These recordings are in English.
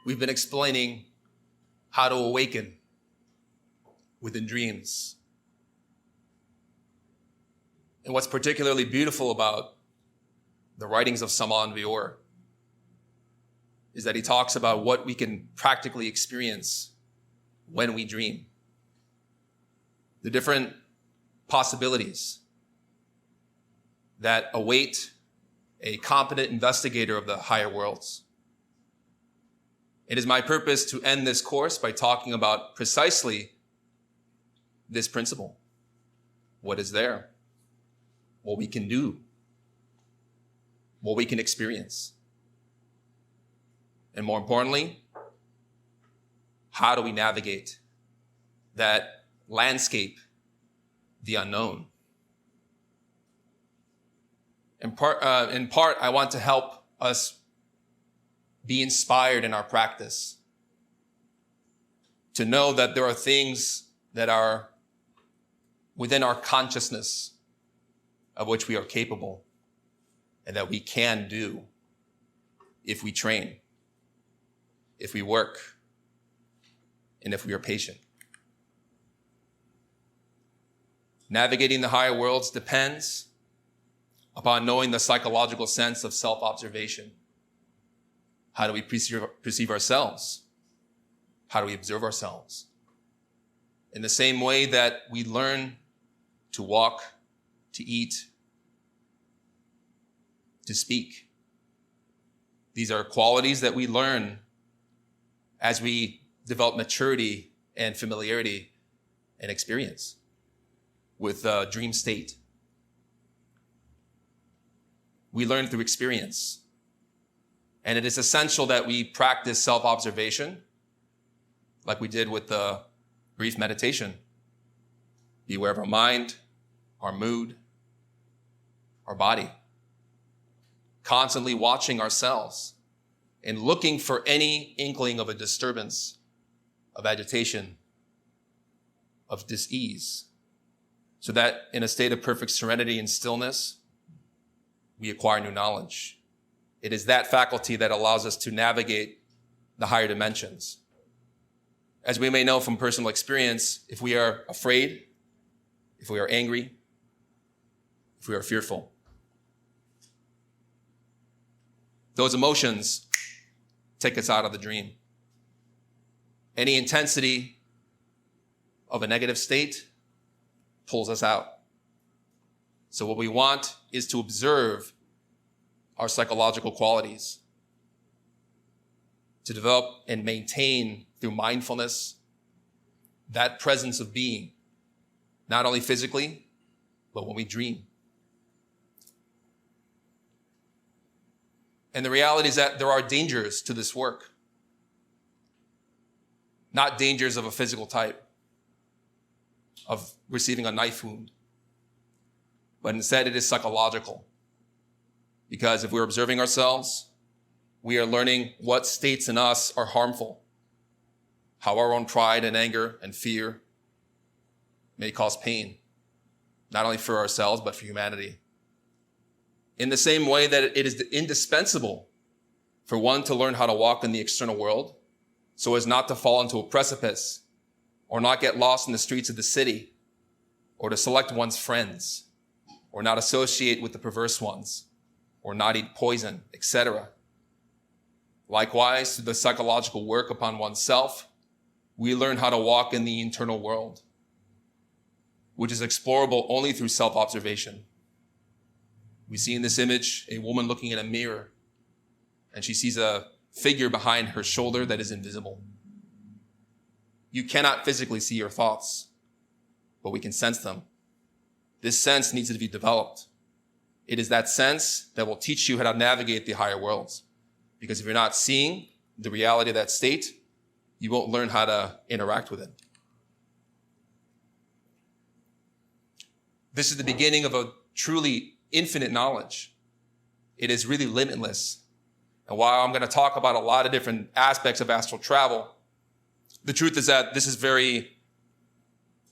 we've been explaining how to awaken within dreams. And what's particularly beautiful about the writings of Saman Vior is that he talks about what we can practically experience when we dream. The different possibilities that await a competent investigator of the higher worlds. It is my purpose to end this course by talking about precisely this principle. What is there? What we can do? What we can experience? And more importantly, how do we navigate that landscape, the unknown? In part, I want to help us be inspired in our practice, to know that there are things that are within our consciousness of which we are capable and that we can do if we train, if we work, and if we are patient. Navigating the higher worlds depends upon knowing the psychological sense of self-observation. How do we perceive ourselves? How do we observe ourselves? In the same way that we learn to walk, to eat, to speak. These are qualities that we learn as we develop maturity and familiarity and experience with the dream state. We learn through experience. And it is essential that we practice self-observation like we did with the brief meditation. Be aware of our mind, our mood, our body. Constantly watching ourselves and looking for any inkling of a disturbance, of agitation, of dis-ease, so that in a state of perfect serenity and stillness, we acquire new knowledge. It is that faculty that allows us to navigate the higher dimensions. As we may know from personal experience, if we are afraid, if we are angry, if we are fearful, those emotions take us out of the dream. Any intensity of a negative state pulls us out. So what we want is to observe our psychological qualities, to develop and maintain through mindfulness that presence of being, not only physically, but when we dream. And the reality is that there are dangers to this work. Not dangers of a physical type, of receiving a knife wound, but instead it is psychological. Because if we're observing ourselves, we are learning what states in us are harmful, how our own pride and anger and fear may cause pain, not only for ourselves, but for humanity. In the same way that it is indispensable for one to learn how to walk in the external world so as not to fall into a precipice or not get lost in the streets of the city or to select one's friends or not associate with the perverse ones or not eat poison, etc. Likewise, through the psychological work upon oneself, we learn how to walk in the internal world, which is explorable only through self-observation. We see in this image a woman looking in a mirror, and she sees a figure behind her shoulder that is invisible. You cannot physically see your thoughts, but we can sense them. This sense needs to be developed. It is that sense that will teach you how to navigate the higher worlds. Because if you're not seeing the reality of that state, you won't learn how to interact with it. This is the beginning of a truly infinite knowledge. It is really limitless. And while I'm going to talk about a lot of different aspects of astral travel, the truth is that this is very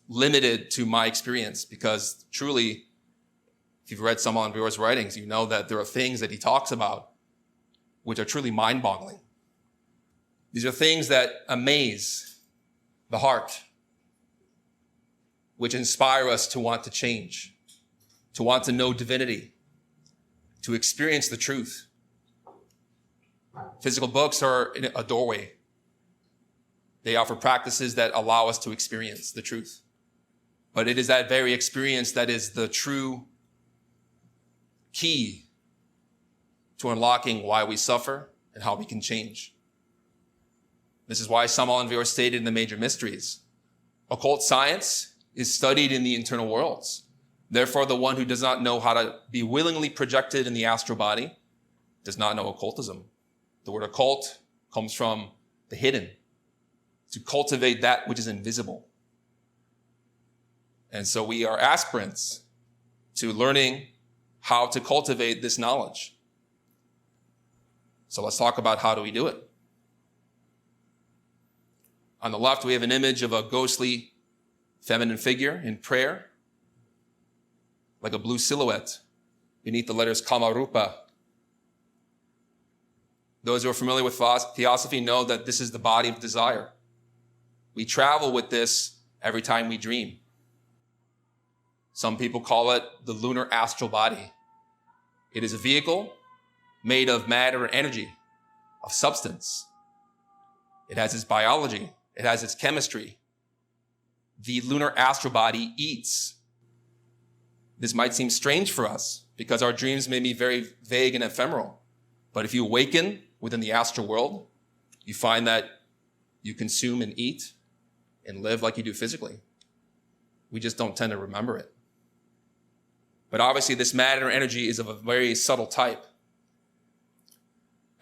limited to my experience, because truly, if you've read Saman Vior's writings, you know that there are things that he talks about which are truly mind-boggling. These are things that amaze the heart, which inspire us to want to change, to want to know divinity, to experience the truth. Physical books are a doorway. They offer practices that allow us to experience the truth. But it is that very experience that is the true key to unlocking why we suffer and how we can change. This is why Samal and Vieira stated in the Major Mysteries, occult science is studied in the internal worlds. Therefore, the one who does not know how to be willingly projected in the astral body does not know occultism. The word occult comes from the hidden, to cultivate that which is invisible. And so we are aspirants to learning how to cultivate this knowledge. So let's talk about how do we do it. On the left, we have an image of a ghostly feminine figure in prayer, like a blue silhouette beneath the letters Kamarupa. Those who are familiar with theosophy know that this is the body of desire. We travel with this every time we dream. Some people call it the lunar astral body. It is a vehicle made of matter and energy, of substance. It has its biology. It has its chemistry. The lunar astral body eats. This might seem strange for us because our dreams may be very vague and ephemeral. But if you awaken within the astral world, you find that you consume and eat and live like you do physically. We just don't tend to remember it. But obviously this matter and energy is of a very subtle type.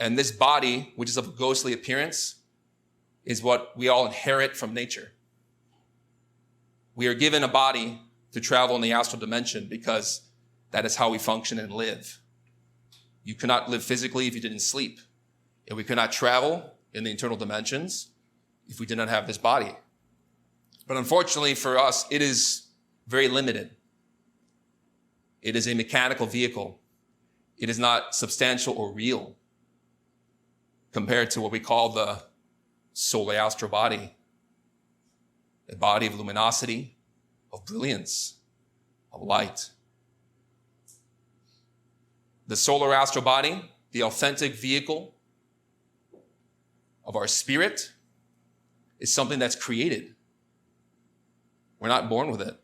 And this body, which is of a ghostly appearance, is what we all inherit from nature. We are given a body to travel in the astral dimension because that is how we function and live. You cannot live physically if you didn't sleep. And we cannot travel in the internal dimensions if we did not have this body. But unfortunately for us, it is very limited. It is a mechanical vehicle. It is not substantial or real compared to what we call the solar astral body, a body of luminosity, of brilliance, of light. The solar astral body, the authentic vehicle of our spirit, is something that's created. We're not born with it.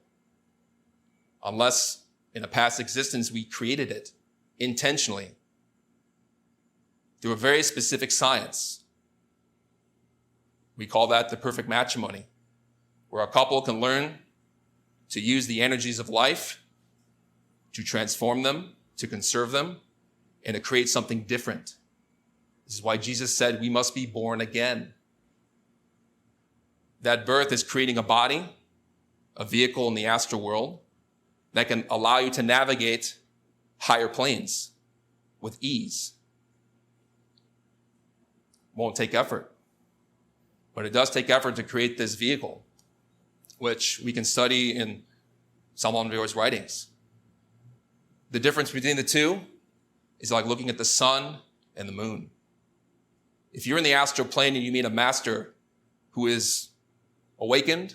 Unless in a past existence we created it intentionally through a very specific science. We call that the perfect matrimony, where a couple can learn to use the energies of life to transform them, to conserve them, and to create something different. This is why Jesus said we must be born again. That birth is creating a body, a vehicle in the astral world that can allow you to navigate higher planes with ease. Won't take effort, but it does take effort to create this vehicle, which we can study in Salman Vieira's writings. The difference between the two is like looking at the sun and the moon. If you're in the astral plane and you meet a master who is awakened,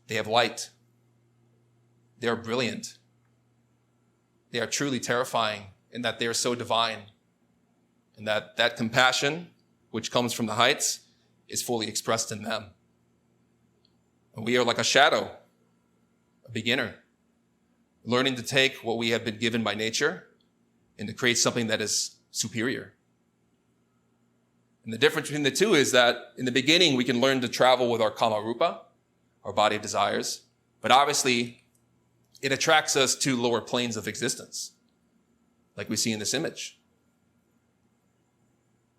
they have light. They are brilliant. They are truly terrifying in that they are so divine, and that compassion, which comes from the heights, is fully expressed in them. And we are like a shadow, a beginner, learning to take what we have been given by nature and to create something that is superior. And the difference between the two is that in the beginning, we can learn to travel with our kama rupa, our body of desires, but obviously it attracts us to lower planes of existence, like we see in this image.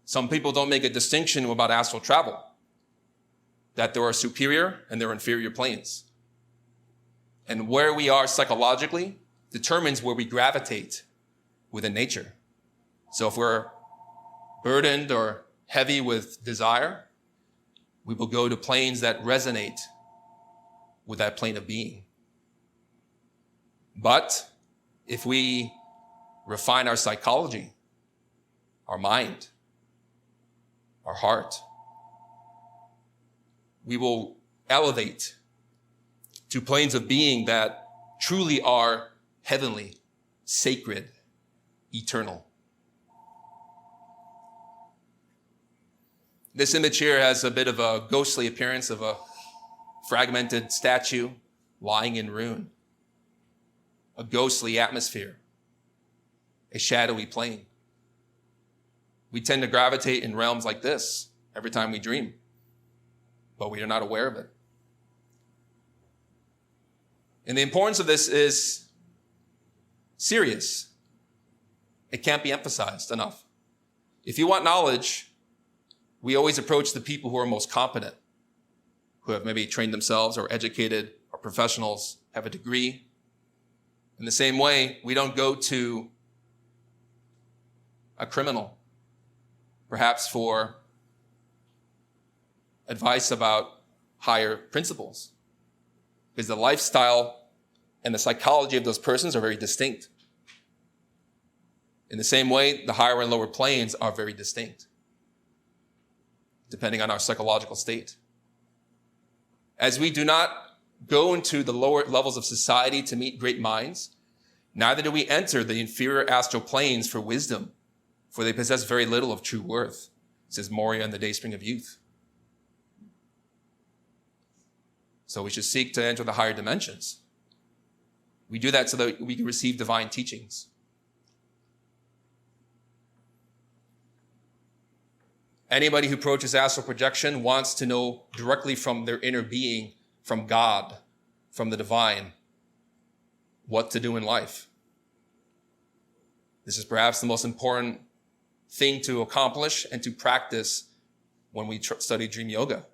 Some people don't make a distinction about astral travel, that there are superior and there are inferior planes. And where we are psychologically determines where we gravitate within nature. So if we're burdened or heavy with desire, we will go to planes that resonate with that plane of being. But if we refine our psychology, our mind, our heart. We will elevate to planes of being that truly are heavenly, sacred, eternal. This image here has a bit of a ghostly appearance of a fragmented statue lying in ruin, a ghostly atmosphere, a shadowy plane. We tend to gravitate in realms like this every time we dream, but we are not aware of it. And the importance of this is serious. It can't be emphasized enough. If you want knowledge, we always approach the people who are most competent, who have maybe trained themselves or educated or professionals, have a degree. In the same way, we don't go to a criminal, perhaps for advice about higher principles, because the lifestyle and the psychology of those persons are very distinct. In the same way, the higher and lower planes are very distinct, depending on our psychological state. As we do not go into the lower levels of society to meet great minds, neither do we enter the inferior astral planes for wisdom, for they possess very little of true worth, says Moria in the Dayspring of Youth. So we should seek to enter the higher dimensions. We do that so that we can receive divine teachings. Anybody who approaches astral projection wants to know directly from their inner being, from God, from the divine, what to do in life. This is perhaps the most important thing to accomplish and to practice when we study dream yoga,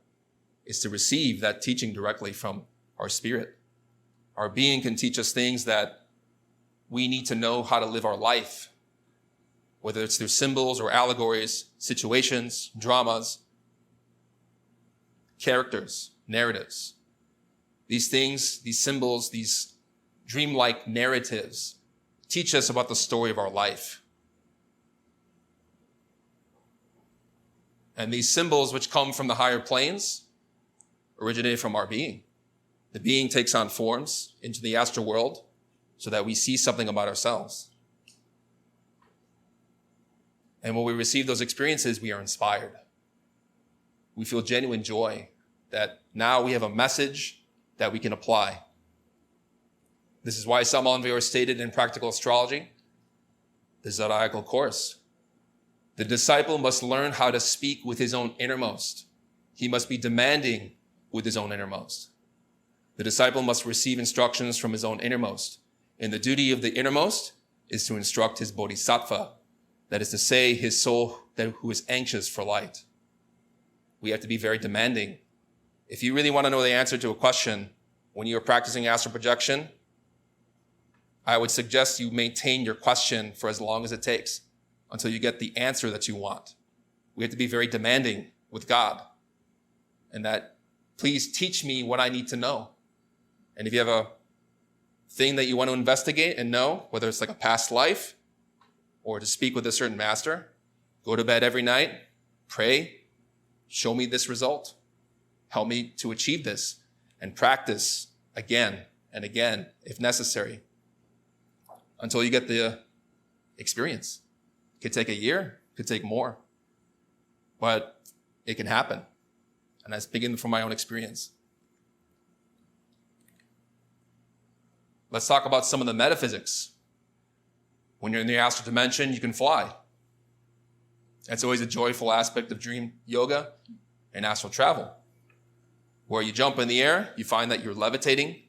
is to receive that teaching directly from our spirit. Our being can teach us things that we need to know how to live our life, whether it's through symbols or allegories, situations, dramas, characters, narratives. These things, these symbols, these dreamlike narratives teach us about the story of our life. And these symbols, which come from the higher planes, originate from our being. The being takes on forms into the astral world so that we see something about ourselves. And when we receive those experiences, we are inspired. We feel genuine joy that now we have a message that we can apply. This is why Samal Enver stated in Practical Astrology, the zodiacal course, the disciple must learn how to speak with his own innermost. He must be demanding with his own innermost. The disciple must receive instructions from his own innermost. And the duty of the innermost is to instruct his bodhisattva, that is to say, his soul who is anxious for light. We have to be very demanding. If you really want to know the answer to a question when you are practicing astral projection, I would suggest you maintain your question for as long as it takes until you get the answer that you want. We have to be very demanding with God, and that, please teach me what I need to know. And if you have a thing that you want to investigate and know, whether it's like a past life or to speak with a certain master, go to bed every night, pray, show me this result, help me to achieve this, and practice again and again if necessary until you get the experience. It could take a year, it could take more, but it can happen. And that's speaking from my own experience. Let's talk about some of the metaphysics. When you're in the astral dimension, you can fly. That's always a joyful aspect of dream yoga and astral travel. Where you jump in the air, you find that you're levitating,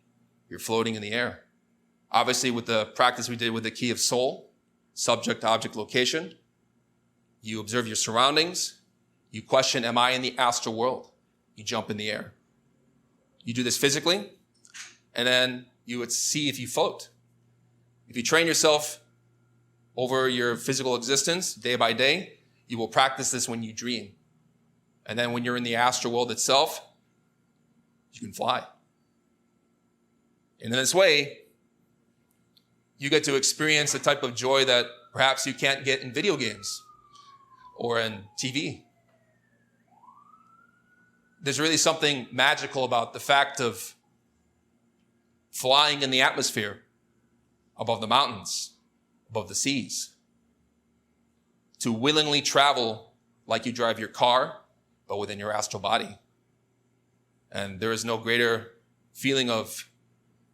you're floating in the air. Obviously, with the practice we did with the key of soul, subject to object location, you observe your surroundings, you question, am I in the astral world? You jump in the air. You do this physically, and then you would see if you float. If you train yourself over your physical existence day by day, you will practice this when you dream. And then when you're in the astral world itself, you can fly. And in this way, you get to experience a type of joy that perhaps you can't get in video games or in TV. there's really something magical about the fact of flying in the atmosphere above the mountains, above the seas, to willingly travel like you drive your car, but within your astral body. And there is no greater feeling of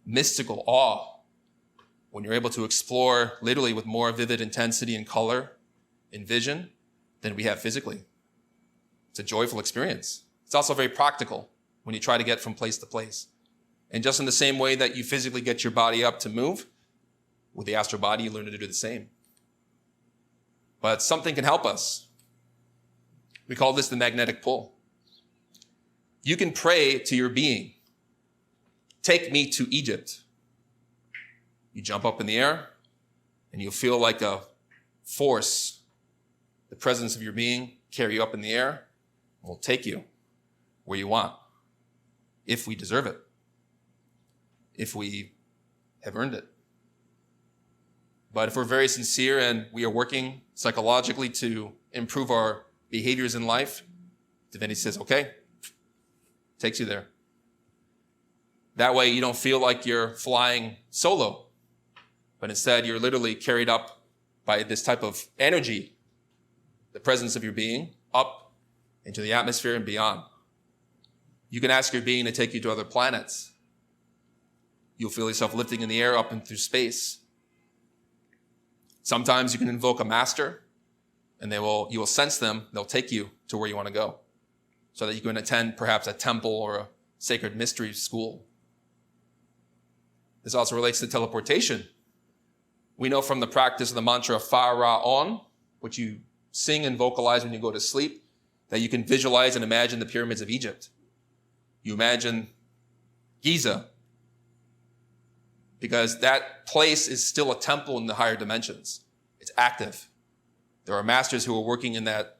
mystical awe when you're able to explore literally with more vivid intensity and color and vision than we have physically. It's a joyful experience. It's also very practical when you try to get from place to place. And just in the same way that you physically get your body up to move, with the astral body, you learn to do the same. But something can help us. We call this the magnetic pull. You can pray to your being, take me to Egypt. You jump up in the air and you'll feel like a force, the presence of your being, carry you up in the air and will take you where you want, if we deserve it, if we have earned it. But if we're very sincere and we are working psychologically to improve our behaviors in life, divinity says, okay, takes you there. That way you don't feel like you're flying solo, but instead you're literally carried up by this type of energy, the presence of your being, up into the atmosphere and beyond. You can ask your being to take you to other planets. You'll feel yourself lifting in the air up and through space. Sometimes you can invoke a master and you will sense them. They'll take you to where you want to go so that you can attend perhaps a temple or a sacred mystery school. This also relates to teleportation. We know from the practice of the mantra Fa Ra On, which you sing and vocalize when you go to sleep, that you can visualize and imagine the pyramids of Egypt. You imagine Giza, because that place is still a temple in the higher dimensions. It's active. There are masters who are working in that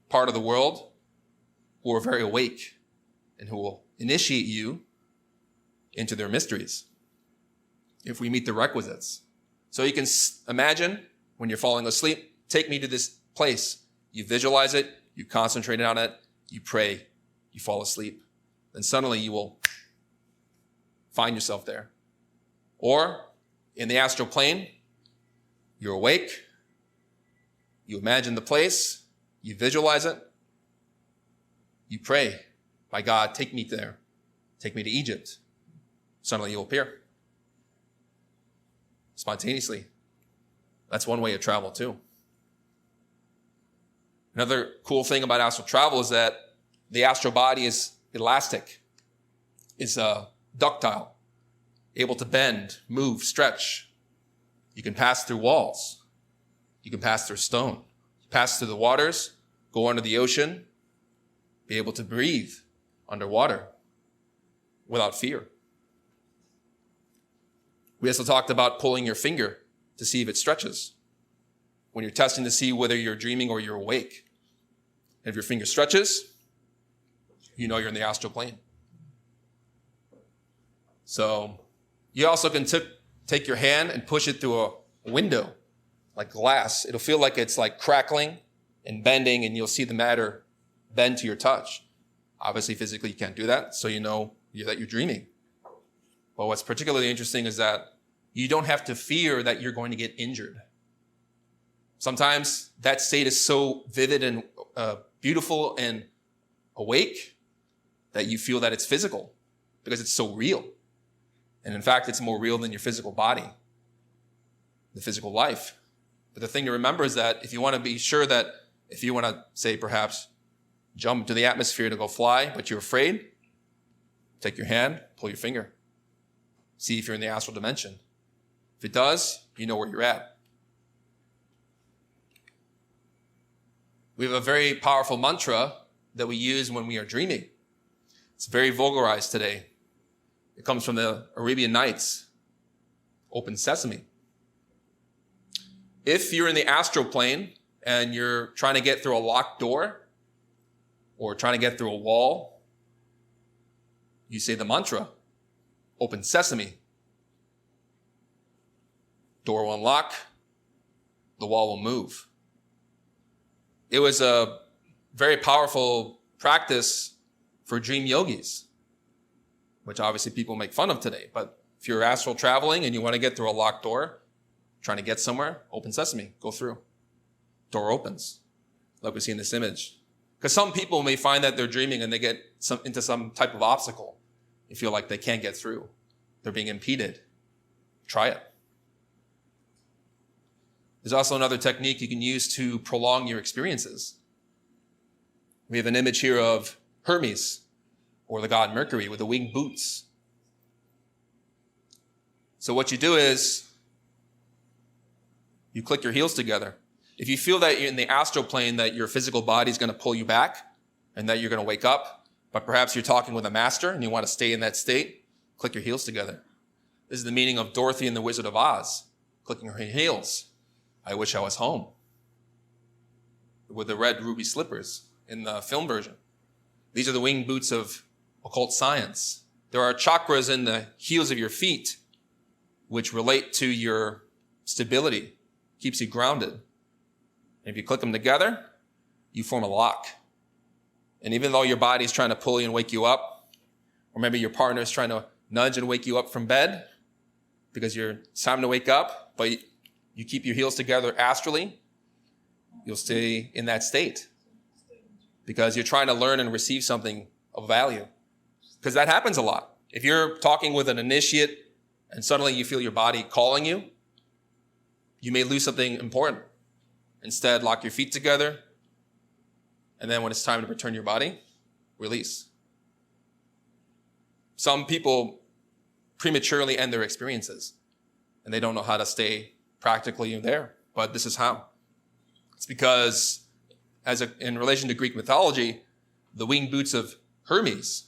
part of the world who are very awake and who will initiate you into their mysteries if we meet the requisites. So you can imagine when you're falling asleep, take me to this place. You visualize it, you concentrate on it, you pray, you fall asleep. Then suddenly you will find yourself there. Or in the astral plane, you're awake, you imagine the place, you visualize it, you pray, my God, take me there, take me to Egypt. Suddenly you'll appear. Spontaneously. That's one way of travel too. Another cool thing about astral travel is that the astral body is elastic, is ductile, able to bend, move, stretch. You can pass through walls. You can pass through stone. Pass through the waters, go under the ocean, be able to breathe underwater without fear. We also talked about pulling your finger to see if it stretches when you're testing to see whether you're dreaming or you're awake. And if your finger stretches, you know you're in the astral plane. So you also can take your hand and push it through a window, like glass. It'll feel like it's like crackling and bending, and you'll see the matter bend to your touch. Obviously, physically, you can't do that, so you know that you're dreaming. But what's particularly interesting is that you don't have to fear that you're going to get injured. Sometimes that state is so vivid and beautiful and awake that you feel that it's physical because it's so real. And in fact, it's more real than your physical body, the physical life. But the thing to remember is that if you want to be sure that if you want to, say, perhaps jump into the atmosphere to go fly, but you're afraid, take your hand, pull your finger. See if you're in the astral dimension. If it does, you know where you're at. We have a very powerful mantra that we use when we are dreaming. It's very vulgarized today. It comes from the Arabian Nights. Open sesame. If you're in the astral plane and you're trying to get through a locked door or trying to get through a wall, you say the mantra, open sesame. Door will unlock, the wall will move. It was a very powerful practice for dream yogis, which obviously people make fun of today. But if you're astral traveling and you want to get through a locked door, trying to get somewhere, open sesame, go through. Door opens, like we see in this image. Because some people may find that they're dreaming and they get into some type of obstacle. You feel like they can't get through. They're being impeded. Try it. There's also another technique you can use to prolong your experiences. We have an image here of Hermes, or the god Mercury, with the winged boots. So what you do is you click your heels together. If you feel that you're in the astral plane, that your physical body is going to pull you back and that you're going to wake up, but perhaps you're talking with a master and you want to stay in that state, click your heels together. This is the meaning of Dorothy and the Wizard of Oz, clicking her heels. I wish I was home. With the red ruby slippers in the film version. These are the winged boots of occult science. There are chakras in the heels of your feet which relate to your stability, keeps you grounded. And if you click them together, you form a lock. And even though your body's trying to pull you and wake you up, or maybe your partner is trying to nudge and wake you up from bed because it's time to wake up, but you keep your heels together astrally, you'll stay in that state because you're trying to learn and receive something of value. Because that happens a lot. If you're talking with an initiate and suddenly you feel your body calling you, you may lose something important. Instead, lock your feet together, and then when it's time to return your body, release. Some people prematurely end their experiences, and they don't know how to stay practically there, but this is how. It's because, in relation to Greek mythology, the winged boots of Hermes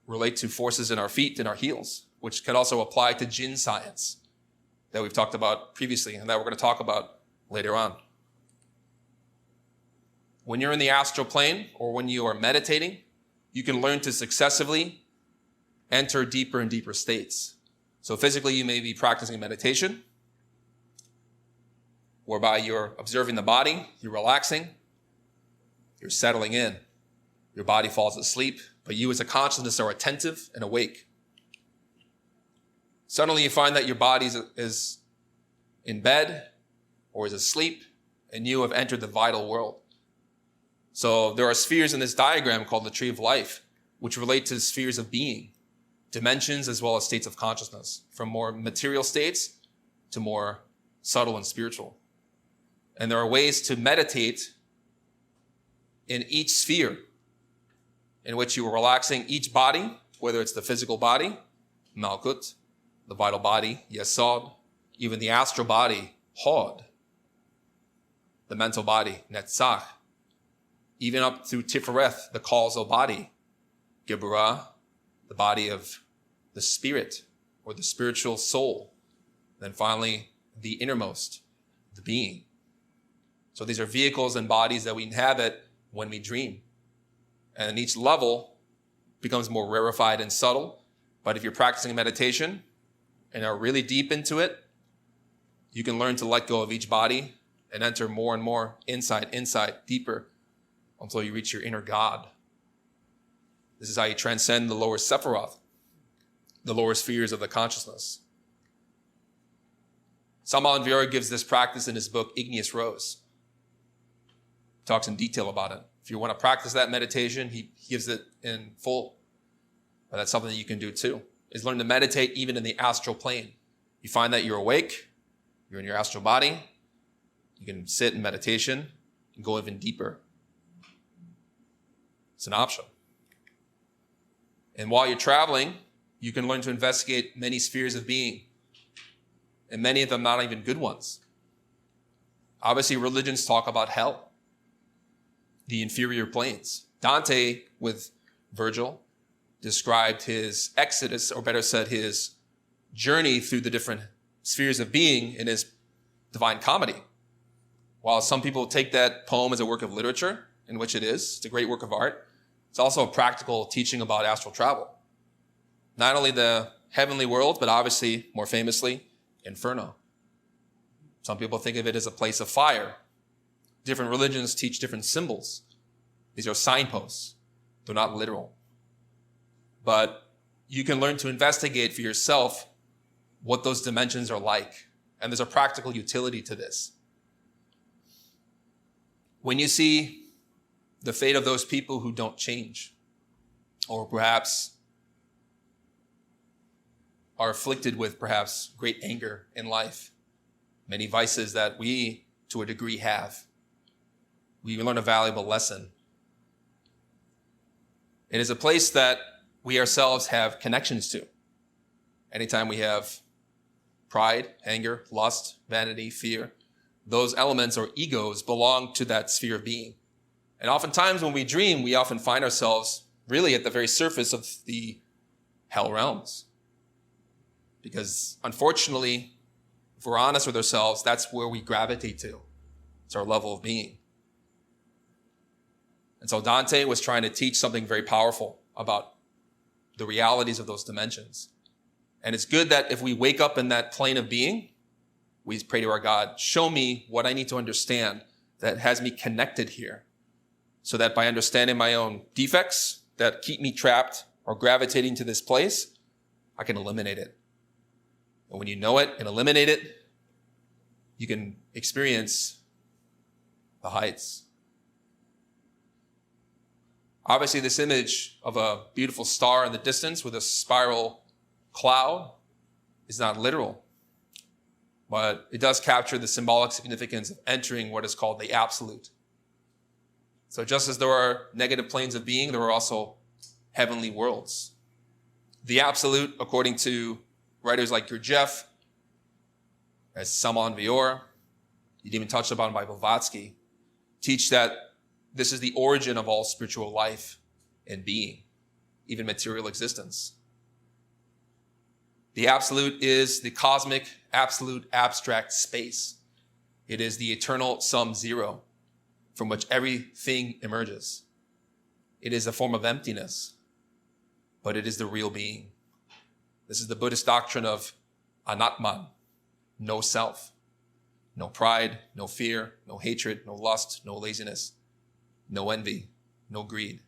relate to forces in our feet and our heels, which can also apply to jinn science that we've talked about previously and that we're going to talk about later on. When you're in the astral plane or when you are meditating, you can learn to successively enter deeper and deeper states. So physically, you may be practicing meditation, whereby you're observing the body, you're relaxing, you're settling in. Your body falls asleep, but you as a consciousness are attentive and awake. Suddenly you find that your body is in bed or is asleep, and you have entered the vital world. So there are spheres in this diagram called the Tree of Life, which relate to spheres of being, dimensions as well as states of consciousness, from more material states to more subtle and spiritual. And there are ways to meditate in each sphere in which you are relaxing each body, whether it's the physical body, Malkut, the vital body, Yesod, even the astral body, Hod, the mental body, Netzach, even up through Tifereth, the causal body, Geburah, the body of the spirit or the spiritual soul. Then finally, the innermost, the being. So these are vehicles and bodies that we inhabit when we dream. And each level becomes more rarefied and subtle. But if you're practicing meditation and are really deep into it, you can learn to let go of each body and enter more and more inside, deeper, until you reach your inner God. This is how you transcend the lower Sephiroth, the lower spheres of the consciousness. Samal Enviera gives this practice in his book, Igneous Rose. He talks in detail about it. If you want to practice that meditation, he gives it in full. But that's something that you can do too, is learn to meditate even in the astral plane. You find that you're awake, you're in your astral body, you can sit in meditation and go even deeper. It's an option. And while you're traveling, you can learn to investigate many spheres of being, and many of them not even good ones. Obviously, religions talk about hell, the inferior planes. Dante, with Virgil, described his exodus, or better said, his journey through the different spheres of being in his Divine Comedy. While some people take that poem as a work of literature, in which it is, it's a great work of art, it's also a practical teaching about astral travel. Not only the heavenly world, but obviously, more famously, Inferno. Some people think of it as a place of fire. Different religions teach different symbols. These are signposts They're not literal. But you can learn to investigate for yourself what those dimensions are like. And there's a practical utility to this. When you see the fate of those people who don't change, or perhaps are afflicted with perhaps great anger in life, many vices that we, to a degree, have, we learn a valuable lesson. It is a place that we ourselves have connections to. Anytime we have pride, anger, lust, vanity, fear, those elements or egos belong to that sphere of being. And oftentimes when we dream, we often find ourselves really at the very surface of the hell realms. Because unfortunately, if we're honest with ourselves, that's where we gravitate to. It's our level of being. And so Dante was trying to teach something very powerful about the realities of those dimensions. And it's good that if we wake up in that plane of being, we pray to our God, show me what I need to understand that has me connected here, so that by understanding my own defects that keep me trapped or gravitating to this place, I can eliminate it. And when you know it and eliminate it, you can experience the heights. Obviously, this image of a beautiful star in the distance with a spiral cloud is not literal, but it does capture the symbolic significance of entering what is called the absolute. So just as there are negative planes of being, there are also heavenly worlds. The absolute, according to writers like Gurdjieff, as Salman Vior, even touched upon by Blavatsky, teach that this is the origin of all spiritual life and being, even material existence. The absolute is the cosmic, absolute, abstract space. It is the eternal sum zero from which everything emerges. It is a form of emptiness, but it is the real being. This is the Buddhist doctrine of anatman, no self, no pride, no fear, no hatred, no lust, no laziness, no envy, no greed.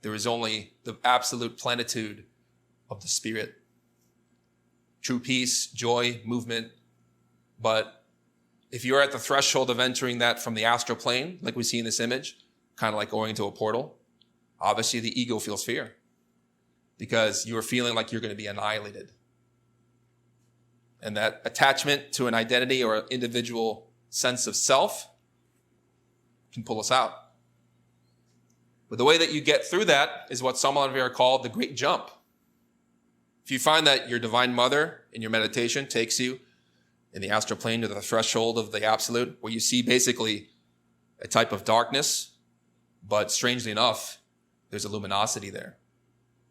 There is only the absolute plenitude of the spirit. True peace, joy, movement. But if you're at the threshold of entering that from the astral plane, like we see in this image, kind of like going into a portal, obviously the ego feels fear because you are feeling like you're going to be annihilated. And that attachment to an identity or an individual sense of self can pull us out. But the way that you get through that is what Salman Vior called the great jump. If you find that your divine mother in your meditation takes you in the astral plane to the threshold of the absolute, where you see basically a type of darkness, but strangely enough, there's a luminosity there.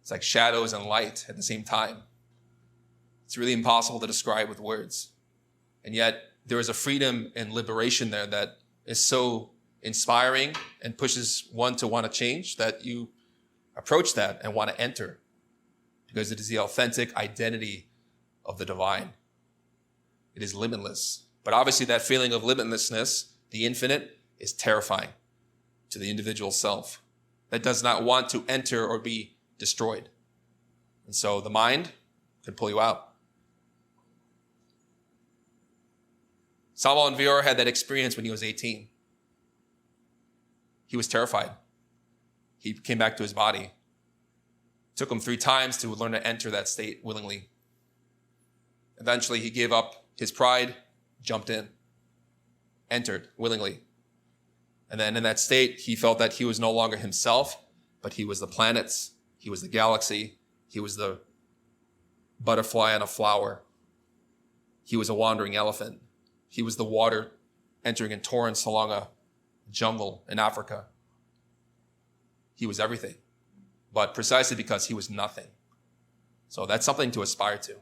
It's like shadows and light at the same time. It's really impossible to describe with words. And yet there is a freedom and liberation there that is so inspiring and pushes one to want to change that you approach that and want to enter, because it is the authentic identity of the divine. It is limitless. But obviously that feeling of limitlessness, the infinite, is terrifying to the individual self that does not want to enter or be destroyed. And so the mind can pull you out. Salman Vior had that experience when he was 18. He was terrified. He came back to his body. It took him 3 times to learn to enter that state willingly. Eventually, he gave up his pride, jumped in, entered willingly. And then in that state, he felt that he was no longer himself, but he was the planets, he was the galaxy, he was the butterfly on a flower. He was a wandering elephant. He was the water entering in torrents along a jungle in Africa. He was everything, but precisely because he was nothing. So that's something to aspire to.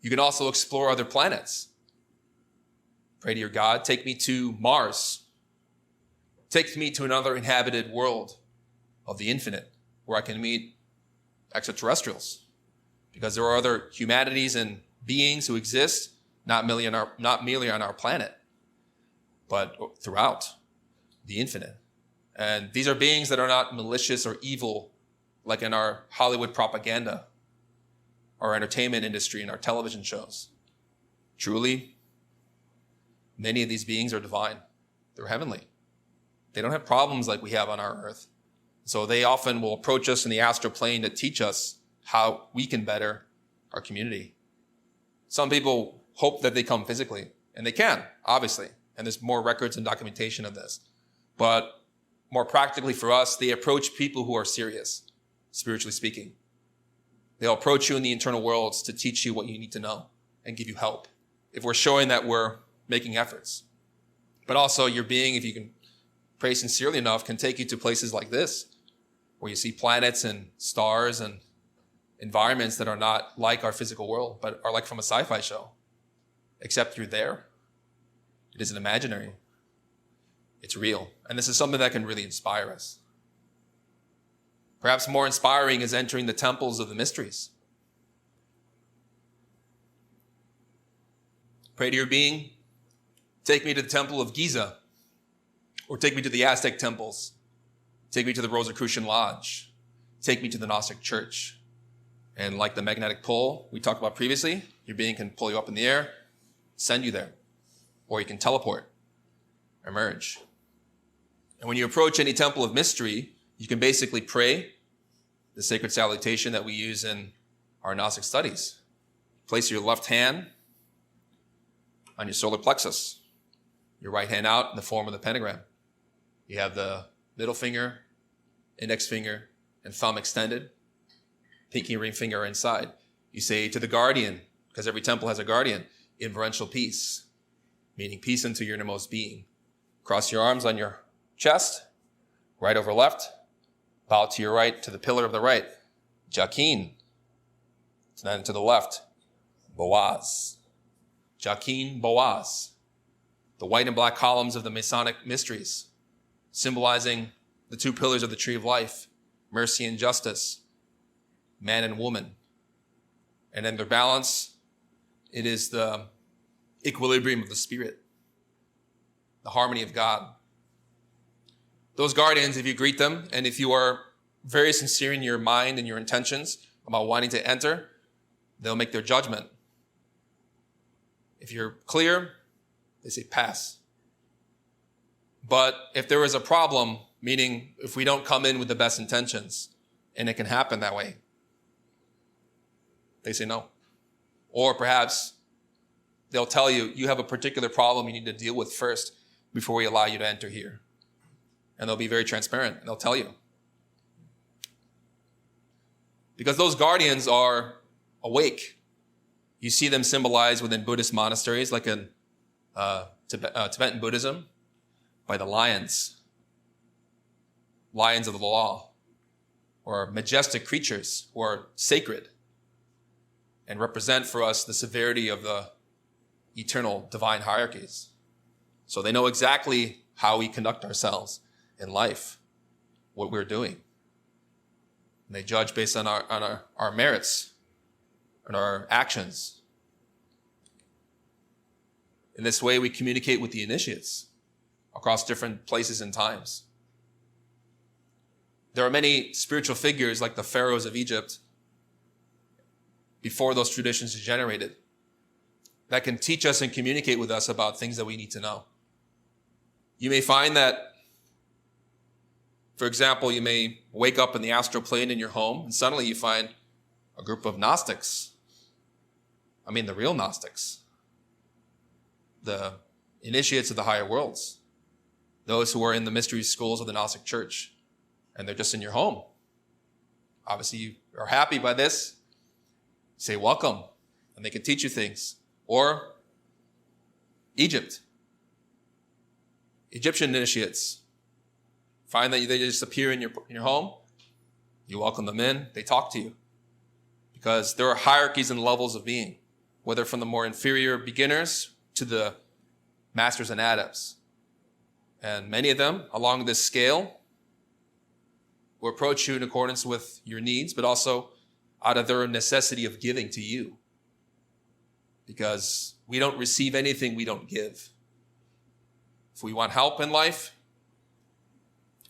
You can also explore other planets. Pray to your God, take me to Mars. Take me to another inhabited world of the infinite where I can meet extraterrestrials, because there are other humanities and beings who exist, not merely on our planet, but throughout the infinite. And these are beings that are not malicious or evil like in our Hollywood propaganda, our entertainment industry, and our television shows. Truly, many of these beings are divine. They're heavenly. They don't have problems like we have on our earth. So they often will approach us in the astral plane to teach us how we can better our community. Some people hope that they come physically, and they can, obviously. And there's more records and documentation of this. But more practically for us, they approach people who are serious, spiritually speaking. They'll approach you in the internal worlds to teach you what you need to know and give you help, if we're showing that we're making efforts. But also your being, if you can pray sincerely enough, can take you to places like this, where you see planets and stars and environments that are not like our physical world, but are like from a sci-fi show. Except you're there. It isn't imaginary. It's real. And this is something that can really inspire us. Perhaps more inspiring is entering the temples of the mysteries. Pray to your being, take me to the temple of Giza, or take me to the Aztec temples, take me to the Rosicrucian Lodge, take me to the Gnostic Church. And like the magnetic pole we talked about previously, your being can pull you up in the air, send you there, or you can teleport, emerge. And when you approach any temple of mystery, you can basically pray the sacred salutation that we use in our Gnostic studies. Place your left hand on your solar plexus, your right hand out in the form of the pentagram. You have the middle finger, index finger, and thumb extended, pinky ring finger inside. You say to the guardian, because every temple has a guardian, inferential peace, meaning peace into your innermost being. Cross your arms on your chest, right over left, bow to your right, to the pillar of the right, Jakin. Then to the left, Boaz. Jakin, Boaz. The white and black columns of the Masonic mysteries, symbolizing the two pillars of the tree of life, mercy and justice, man and woman. And in their balance, it is the equilibrium of the spirit, the harmony of God. Those guardians, if you greet them, and if you are very sincere in your mind and your intentions about wanting to enter, they'll make their judgment. If you're clear, they say pass. But if there is a problem, meaning if we don't come in with the best intentions, and it can happen that way, they say no. Or perhaps they'll tell you, you have a particular problem you need to deal with first before we allow you to enter here. And they'll be very transparent. They'll tell you. Because those guardians are awake. You see them symbolized within Buddhist monasteries, like in Tibetan Buddhism, by the lions of the law, or majestic creatures who are sacred and represent for us the severity of the eternal divine hierarchies. So they know exactly how we conduct ourselves in life, what we're doing. And they judge based on our merits and our actions. In this way, we communicate with the initiates across different places and times. There are many spiritual figures like the pharaohs of Egypt before those traditions degenerated that can teach us and communicate with us about things that we need to know. You may find that, for example, you may wake up in the astral plane in your home and suddenly you find a group of Gnostics. I mean, the real Gnostics. The initiates of the higher worlds. Those who are in the mystery schools of the Gnostic Church. And they're just in your home. Obviously, you are happy by this. Say welcome. And they can teach you things. Or Egypt. Egyptian initiates. Find that they just appear in your home. You welcome them in. They talk to you. Because there are hierarchies and levels of being. Whether from the more inferior beginners to the masters and adepts. And many of them, along this scale, will approach you in accordance with your needs, but also out of their necessity of giving to you. Because we don't receive anything we don't give. If we want help in life,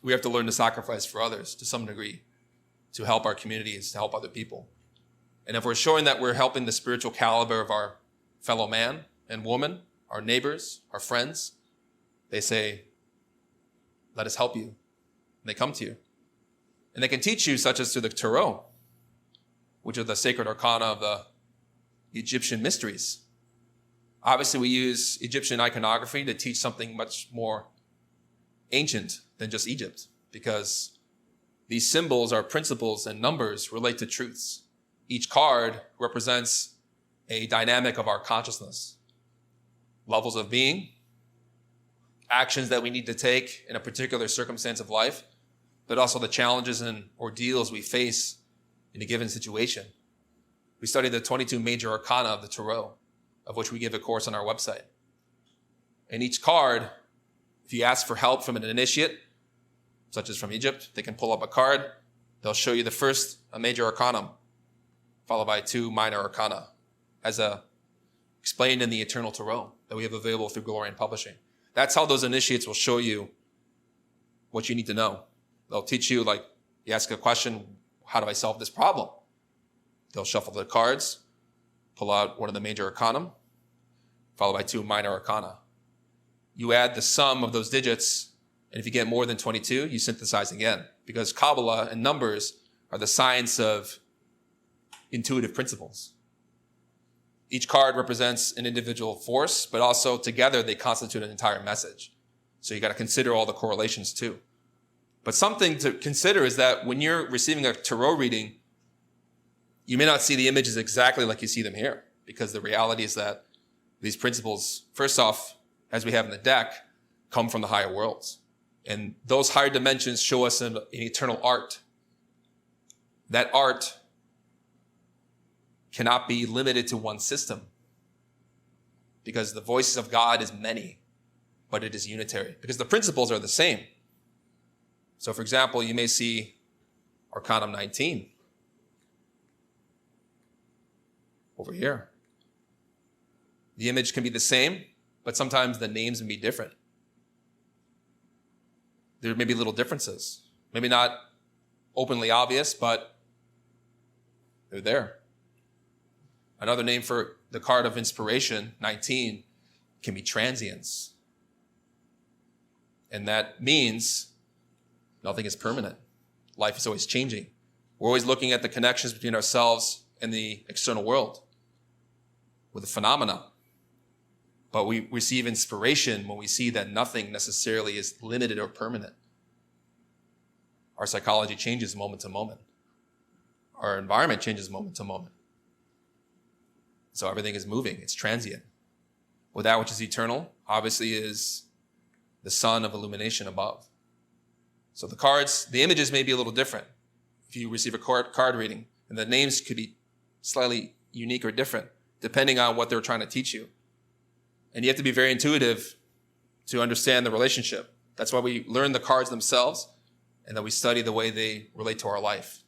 we have to learn to sacrifice for others to some degree, to help our communities, to help other people. And if we're showing that we're helping the spiritual caliber of our fellow man and woman, our neighbors, our friends, they say, let us help you. And they come to you. And they can teach you, such as through the tarot, which are the sacred arcana of the Egyptian mysteries. Obviously, we use Egyptian iconography to teach something much more ancient than just Egypt, because these symbols are principles and numbers relate to truths. Each card represents a dynamic of our consciousness, levels of being, actions that we need to take in a particular circumstance of life, but also the challenges and ordeals we face in a given situation. We study the 22 major arcana of the tarot, of which we give a course on our website. And each card, if you ask for help from an initiate, such as from Egypt, they can pull up a card. They'll show you the first, a major arcanum, followed by 2 minor arcana, as explained in the Eternal Tarot that we have available through Glorian Publishing. That's how those initiates will show you what you need to know. They'll teach you, like, you ask a question, how do I solve this problem? They'll shuffle the cards, pull out one of the major arcanum, followed by 2 minor arcana. You add the sum of those digits, and if you get more than 22, you synthesize again, because Kabbalah and numbers are the science of intuitive principles. Each card represents an individual force, but also together they constitute an entire message. So you got to consider all the correlations too. But something to consider is that when you're receiving a tarot reading, you may not see the images exactly like you see them here, because the reality is that these principles, first off, as we have in the deck, come from the higher worlds. And those higher dimensions show us an eternal art. That art cannot be limited to one system, because the voices of God is many, but it is unitary, because the principles are the same. So, for example, you may see Arcanum 19 over here. The image can be the same, but sometimes the names can be different. There may be little differences. Maybe not openly obvious, but they're there. Another name for the card of inspiration, 19, can be transience. And that means nothing is permanent. Life is always changing. We're always looking at the connections between ourselves and the external world with the phenomena. But we receive inspiration when we see that nothing necessarily is limited or permanent. Our psychology changes moment to moment. Our environment changes moment to moment. So everything is moving. It's transient. Well, that which is eternal, obviously, is the sun of illumination above. So the cards, the images may be a little different if you receive a card reading, and the names could be slightly unique or different, depending on what they're trying to teach you. And you have to be very intuitive to understand the relationship. That's why we learn the cards themselves, and then we study the way they relate to our life.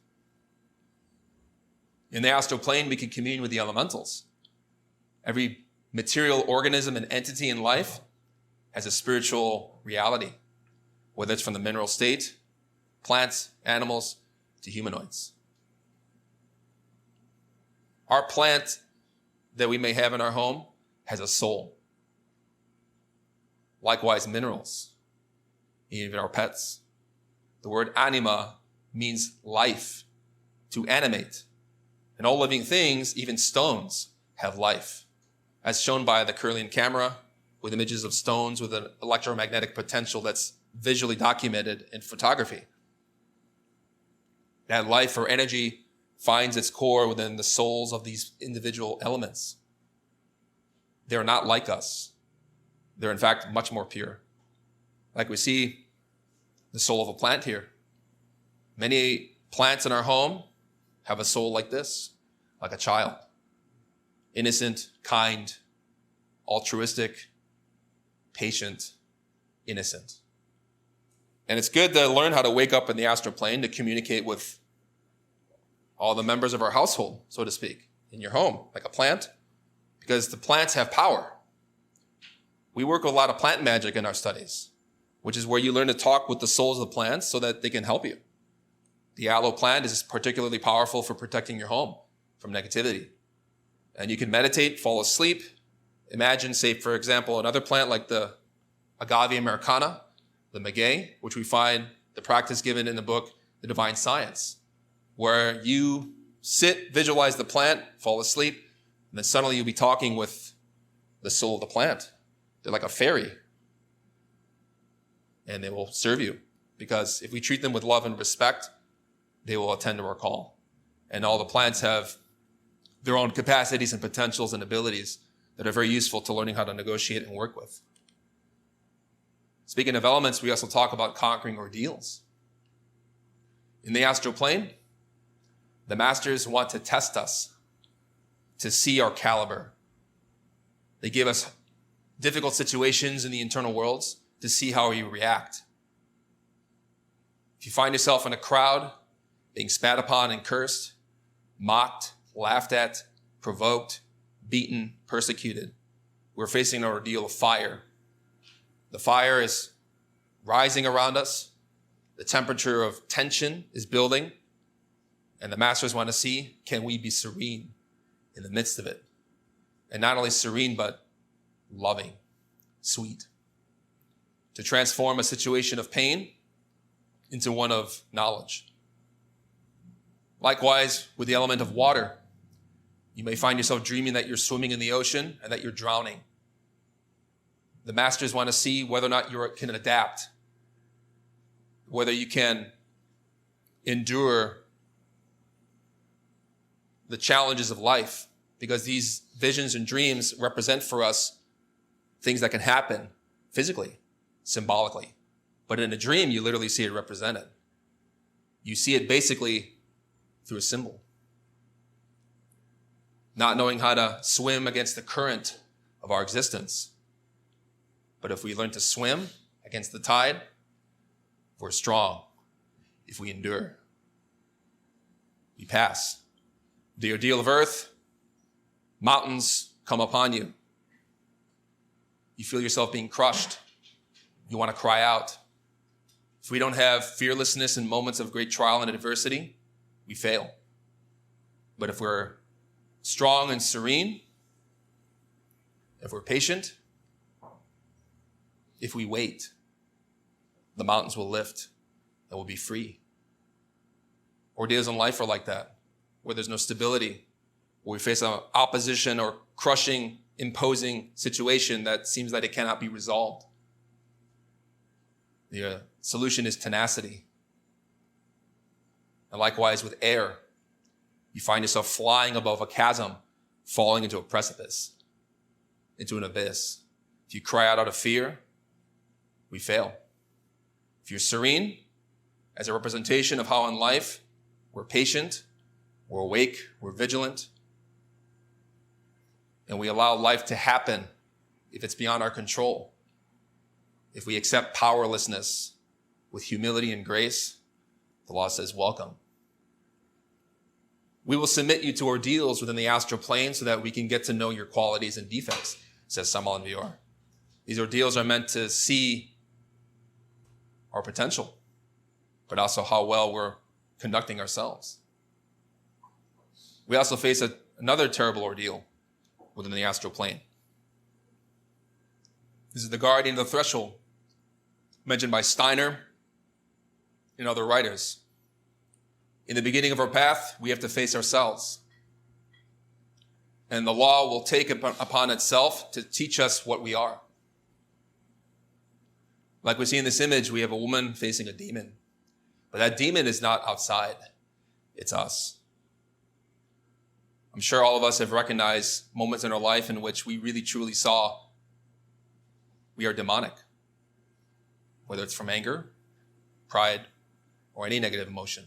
In the astral plane, we can commune with the elementals. Every material organism and entity in life has a spiritual reality, whether it's from the mineral state, plants, animals, to humanoids. Our plant that we may have in our home has a soul. Likewise, minerals, even our pets. The word anima means life, to animate. And all living things, even stones, have life, as shown by the Kirlian camera with images of stones with an electromagnetic potential that's visually documented in photography. That life or energy finds its core within the souls of these individual elements. They're not like us. They're in fact much more pure. Like we see the soul of a plant here. Many plants in our home have a soul like this, like a child. Innocent, kind, altruistic, patient, innocent. And it's good to learn how to wake up in the astral plane to communicate with all the members of our household, so to speak, in your home, like a plant, because the plants have power. We work with a lot of plant magic in our studies. which is where you learn to talk with the souls of the plants so that they can help you. The aloe plant is particularly powerful for protecting your home from negativity. And you can meditate, fall asleep. Imagine, say, for example, another plant like the agave americana, the maguey, which we find the practice given in the book, The Divine Science, where you sit, visualize the plant, fall asleep, and then suddenly you'll be talking with the soul of the plant. They're like a fairy. And they will serve you, because if we treat them with love and respect, they will attend to our call. And all the plants have their own capacities and potentials and abilities that are very useful to learning how to negotiate and work with. Speaking of elements, we also talk about conquering ordeals. In the astral plane, the masters want to test us to see our caliber. They give us difficult situations in the internal worlds to see how we react. If you find yourself in a crowd being spat upon and cursed, mocked, laughed at, provoked, beaten, persecuted, we're facing an ordeal of fire. The fire is rising around us. The temperature of tension is building. And the masters want to see, can we be serene in the midst of it? And not only serene, but loving, sweet. To transform a situation of pain into one of knowledge. Likewise, with the element of water, you may find yourself dreaming that you're swimming in the ocean and that you're drowning. The masters want to see whether or not you can adapt, whether you can endure the challenges of life, because these visions and dreams represent for us things that can happen physically, symbolically. But in a dream, you literally see it represented. You see it basically through a symbol. Not knowing how to swim against the current of our existence. But if we learn to swim against the tide, we're strong. If we endure, we pass. The ordeal of earth, mountains come upon you. You feel yourself being crushed. You want to cry out. If we don't have fearlessness in moments of great trial and adversity, we fail. But if we're strong and serene, if we're patient, if we wait, the mountains will lift and we'll be free. Ordeals in life are like that, where there's no stability, where we face an opposition or crushing, imposing situation that seems that it cannot be resolved. The solution is tenacity. And likewise with air, you find yourself flying above a chasm, falling into a precipice, into an abyss. If you cry out of fear, we fail. If you're serene, as a representation of how in life we're patient, we're awake, we're vigilant, and we allow life to happen if it's beyond our control. If we accept powerlessness with humility and grace, the law says, welcome. We will submit you to ordeals within the astral plane so that we can get to know your qualities and defects, says Samal Vior. These ordeals are meant to see our potential, but also how well we're conducting ourselves. We also face another terrible ordeal within the astral plane. This is the guardian of the threshold, mentioned by Steiner and other writers. In the beginning of our path, we have to face ourselves. And the law will take upon itself to teach us what we are. Like we see in this image, we have a woman facing a demon. But that demon is not outside. It's us. I'm sure all of us have recognized moments in our life in which we really truly saw we are demonic. Whether it's from anger, pride, or any negative emotion.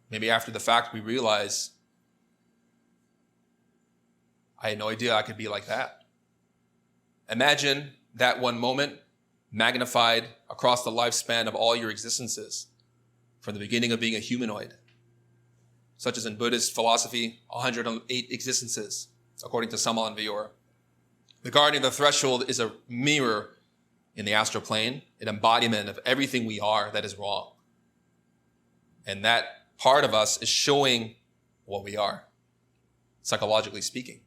Maybe after the fact we realize, I had no idea I could be like that. Imagine that one moment magnified across the lifespan of all your existences, from the beginning of being a humanoid, such as in Buddhist philosophy, 108 existences, according to Samal and Vior. The guardian of the threshold is a mirror in the astral plane, an embodiment of everything we are that is wrong. And that part of us is showing what we are, psychologically speaking.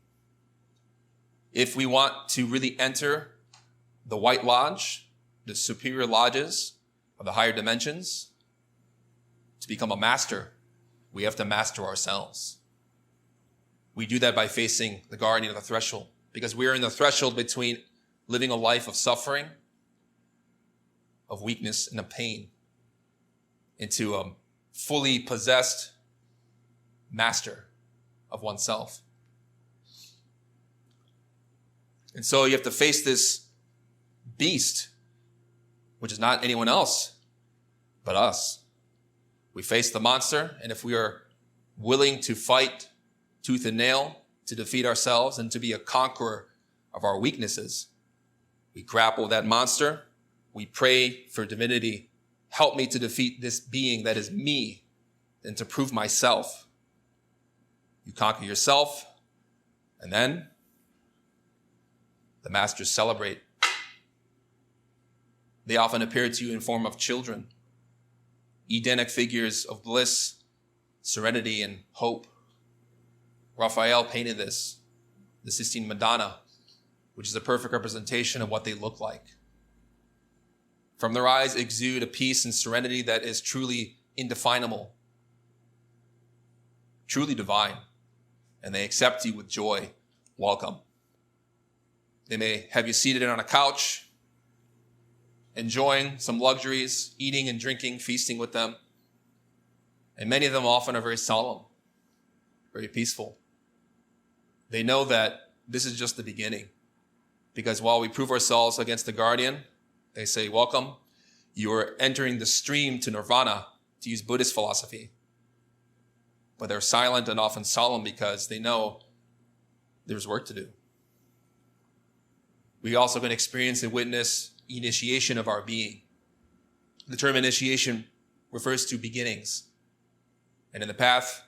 If we want to really enter the White Lodge, the superior lodges of the higher dimensions, to become a master, we have to master ourselves. We do that by facing the guardian of the threshold, because we are in the threshold between living a life of suffering, of weakness, and of pain, into a fully possessed master of oneself. And so you have to face this beast, which is not anyone else but us. We face the monster, and if we are willing to fight tooth and nail to defeat ourselves and to be a conqueror of our weaknesses, we grapple with that monster. We pray for divinity. Help me to defeat this being that is me and to prove myself. You conquer yourself, and then the masters celebrate. They often appear to you in form of children, Edenic figures of bliss, serenity, and hope. Raphael painted this, the Sistine Madonna, which is a perfect representation of what they look like. From their eyes exude a peace and serenity that is truly indefinable, truly divine, and they accept you with joy. Welcome. They may have you seated on a couch, enjoying some luxuries, eating and drinking, feasting with them. And many of them often are very solemn, very peaceful. They know that this is just the beginning, because while we prove ourselves against the guardian, they say, welcome, you are entering the stream to nirvana, to use Buddhist philosophy. But they're silent and often solemn because they know there's work to do. We also can experience and witness initiation of our being. The term initiation refers to beginnings. And in the path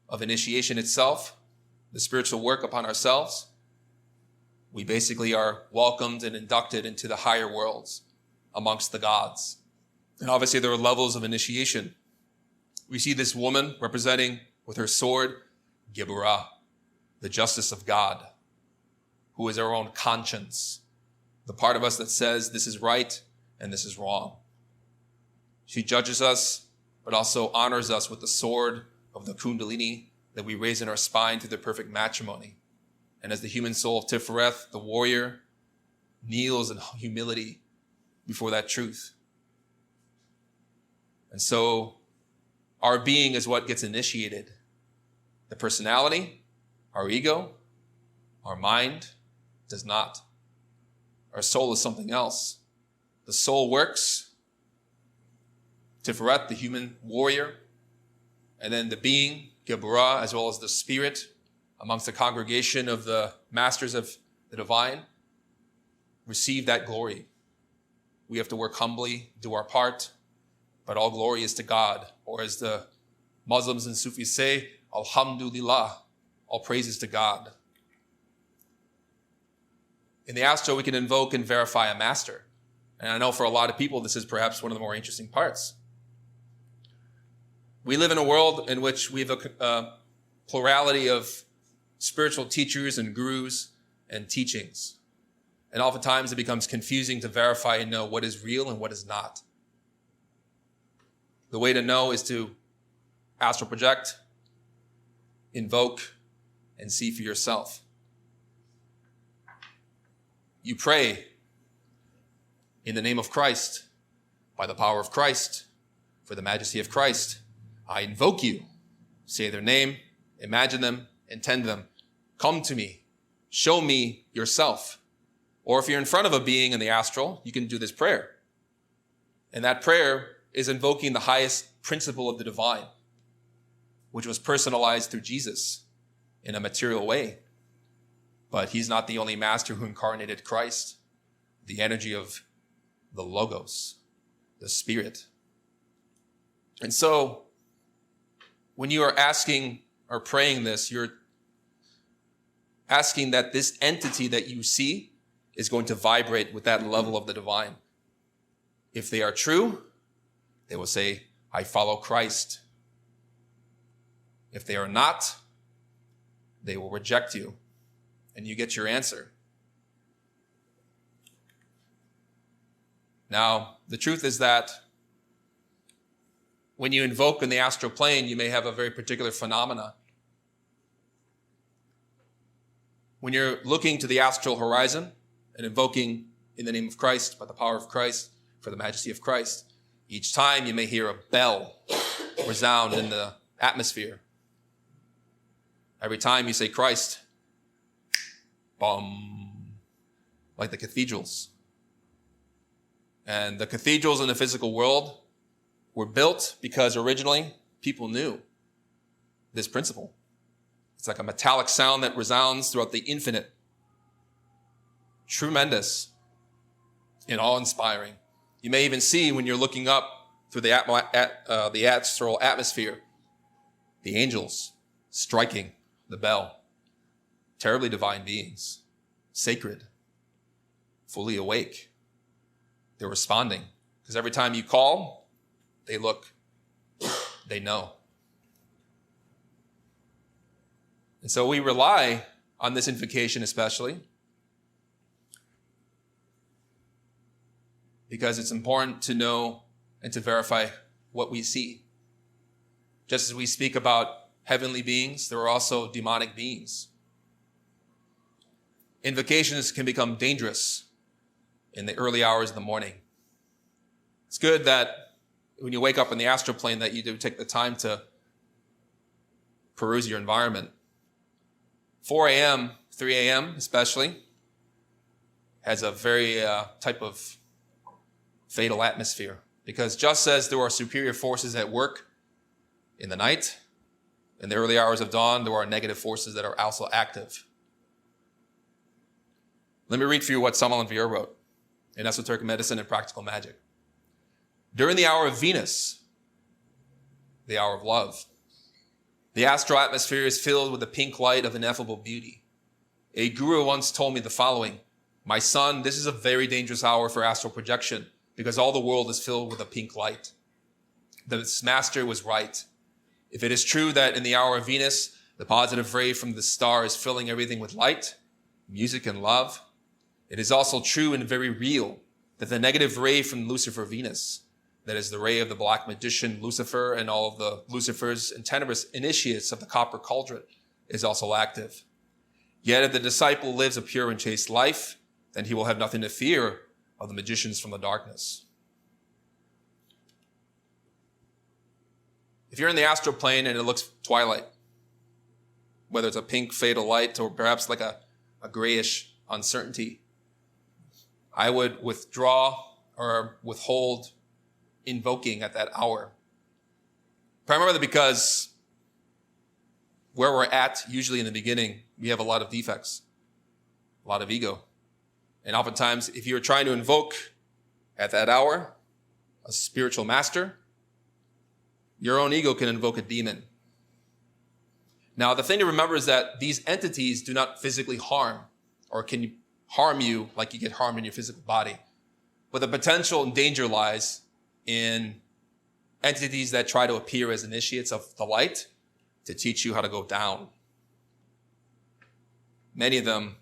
of initiation itself, the spiritual work upon ourselves, we basically are welcomed and inducted into the higher worlds amongst the gods. And obviously there are levels of initiation. We see this woman representing with her sword, Geburah, the justice of God, who is our own conscience, the part of us that says this is right and this is wrong. She judges us, but also honors us with the sword of the Kundalini that we raise in our spine through the perfect matrimony. And as the human soul of Tifereth, the warrior kneels in humility before that truth. And so our being is what gets initiated. The personality, our ego, our mind does not. Our soul is something else. The soul works. Tiferet, the human warrior, and then the being, Geburah, as well as the spirit, amongst the congregation of the masters of the divine, receive that glory. We have to work humbly, do our part, but all glory is to God. Or as the Muslims and Sufis say, Alhamdulillah, all praises to God. In the Astral, we can invoke and verify a master. And I know for a lot of people, this is perhaps one of the more interesting parts. We live in a world in which we have a plurality of spiritual teachers and gurus and teachings. And oftentimes it becomes confusing to verify and know what is real and what is not. The way to know is to astral project, invoke, and see for yourself. You pray in the name of Christ, by the power of Christ, for the majesty of Christ. I invoke you. Say their name, imagine them, intend them. Come to me. Show me yourself. Or if you're in front of a being in the astral, you can do this prayer. And that prayer is invoking the highest principle of the divine, which was personalized through Jesus in a material way. But he's not the only master who incarnated Christ, the energy of the Logos, the Spirit. And so when you are asking or praying this, you're asking that this entity that you see is going to vibrate with that level of the divine. If they are true, they will say, I follow Christ. If they are not, they will reject you, and you get your answer. Now, the truth is that when you invoke in the astral plane, you may have a very particular phenomena. When you're looking to the astral horizon and invoking in the name of Christ, by the power of Christ, for the majesty of Christ, each time you may hear a bell resound in the atmosphere. Every time you say Christ, bum, like the cathedrals. And the cathedrals in the physical world were built because originally people knew this principle. It's like a metallic sound that resounds throughout the infinite. Tremendous and awe-inspiring. You may even see when you're looking up through the astral atmosphere, the angels striking the bell. Terribly divine beings, sacred, fully awake. They're responding because every time you call, they look, they know. And so we rely on this invocation especially because it's important to know and to verify what we see. Just as we speak about heavenly beings, there are also demonic beings. Invocations can become dangerous in the early hours of the morning. It's good that when you wake up in the astral plane that you do take the time to peruse your environment. 4 a.m., 3 a.m. especially, has a very type of fatal atmosphere. Because just as there are superior forces at work in the night, in the early hours of dawn, there are negative forces that are also active. Let me read for you what Samuel Vier wrote in Esoteric Medicine and Practical Magic. During the hour of Venus, the hour of love, the astral atmosphere is filled with the pink light of ineffable beauty. A guru once told me the following: my son, this is a very dangerous hour for astral projection because all the world is filled with a pink light. This master was right. If it is true that in the hour of Venus, the positive ray from the star is filling everything with light, music, and love, it is also true and very real that the negative ray from Lucifer Venus, that is the ray of the black magician Lucifer and all of the Lucifers and tenebrous initiates of the copper cauldron, is also active. Yet if the disciple lives a pure and chaste life, then he will have nothing to fear of the magicians from the darkness. If you're in the astral plane and it looks twilight, whether it's a pink fatal light or perhaps like a grayish uncertainty, I would withdraw or withhold invoking at that hour. Primarily because where we're at, usually in the beginning, we have a lot of defects, a lot of ego. And oftentimes, if you're trying to invoke at that hour a spiritual master, your own ego can invoke a demon. Now, the thing to remember is that these entities do not physically harm or can harm you like you get harmed in your physical body. But the potential danger lies in entities that try to appear as initiates of the light to teach you how to go down. Many of them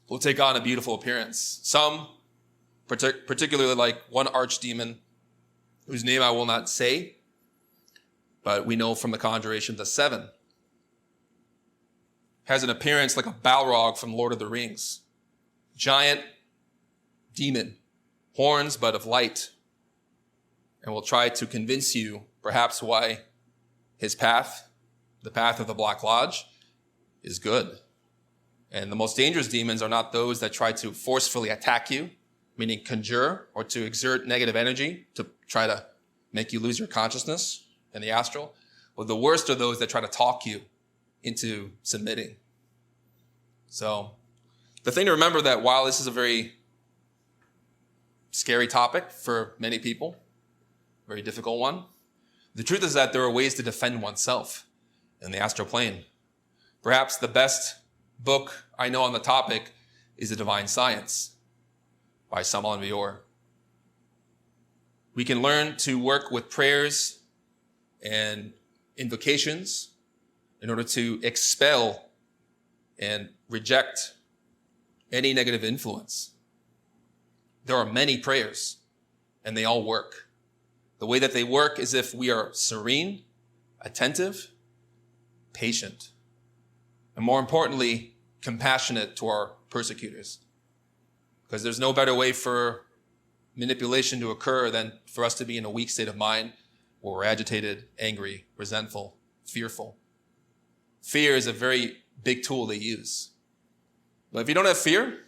will take on a beautiful appearance. Some, particularly like one archdemon, whose name I will not say, but we know from the conjuration, the seven, has an appearance like a Balrog from Lord of the Rings. Giant demon, horns but of light, and will try to convince you perhaps why his path, the path of the Black Lodge, is good. And the most dangerous demons are not those that try to forcefully attack you, meaning conjure or to exert negative energy to try to make you lose your consciousness in the astral. But the worst are those that try to talk you into submitting. So the thing to remember that while this is a very scary topic for many people, very difficult one, the truth is that there are ways to defend oneself in the astral plane. Perhaps the best book I know on the topic is the divine science by Samal and Vior. We can learn to work with prayers and invocations in order to expel and reject any negative influence. There are many prayers, and they all work. The way that they work is if we are serene, attentive, patient, and more importantly, compassionate to our persecutors. Because there's no better way for manipulation to occur than for us to be in a weak state of mind where we're agitated, angry, resentful, fearful. Fear is a very big tool they use. But if you don't have fear,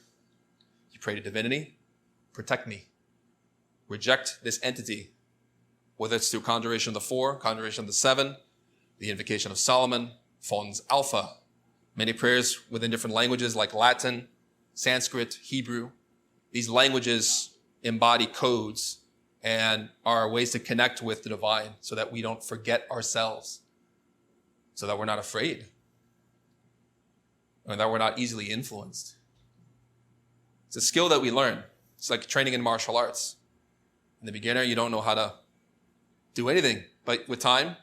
you pray to divinity, protect me. Reject this entity, whether it's through conjuration of the 4, conjuration of the 7, the invocation of Solomon, Fon's Alpha, many prayers within different languages like Latin, Sanskrit, Hebrew. These languages embody codes and are ways to connect with the divine so that we don't forget ourselves, so that we're not afraid, and that we're not easily influenced. It's a skill that we learn. It's like training in martial arts. In the beginner, you don't know how to do anything, but with time,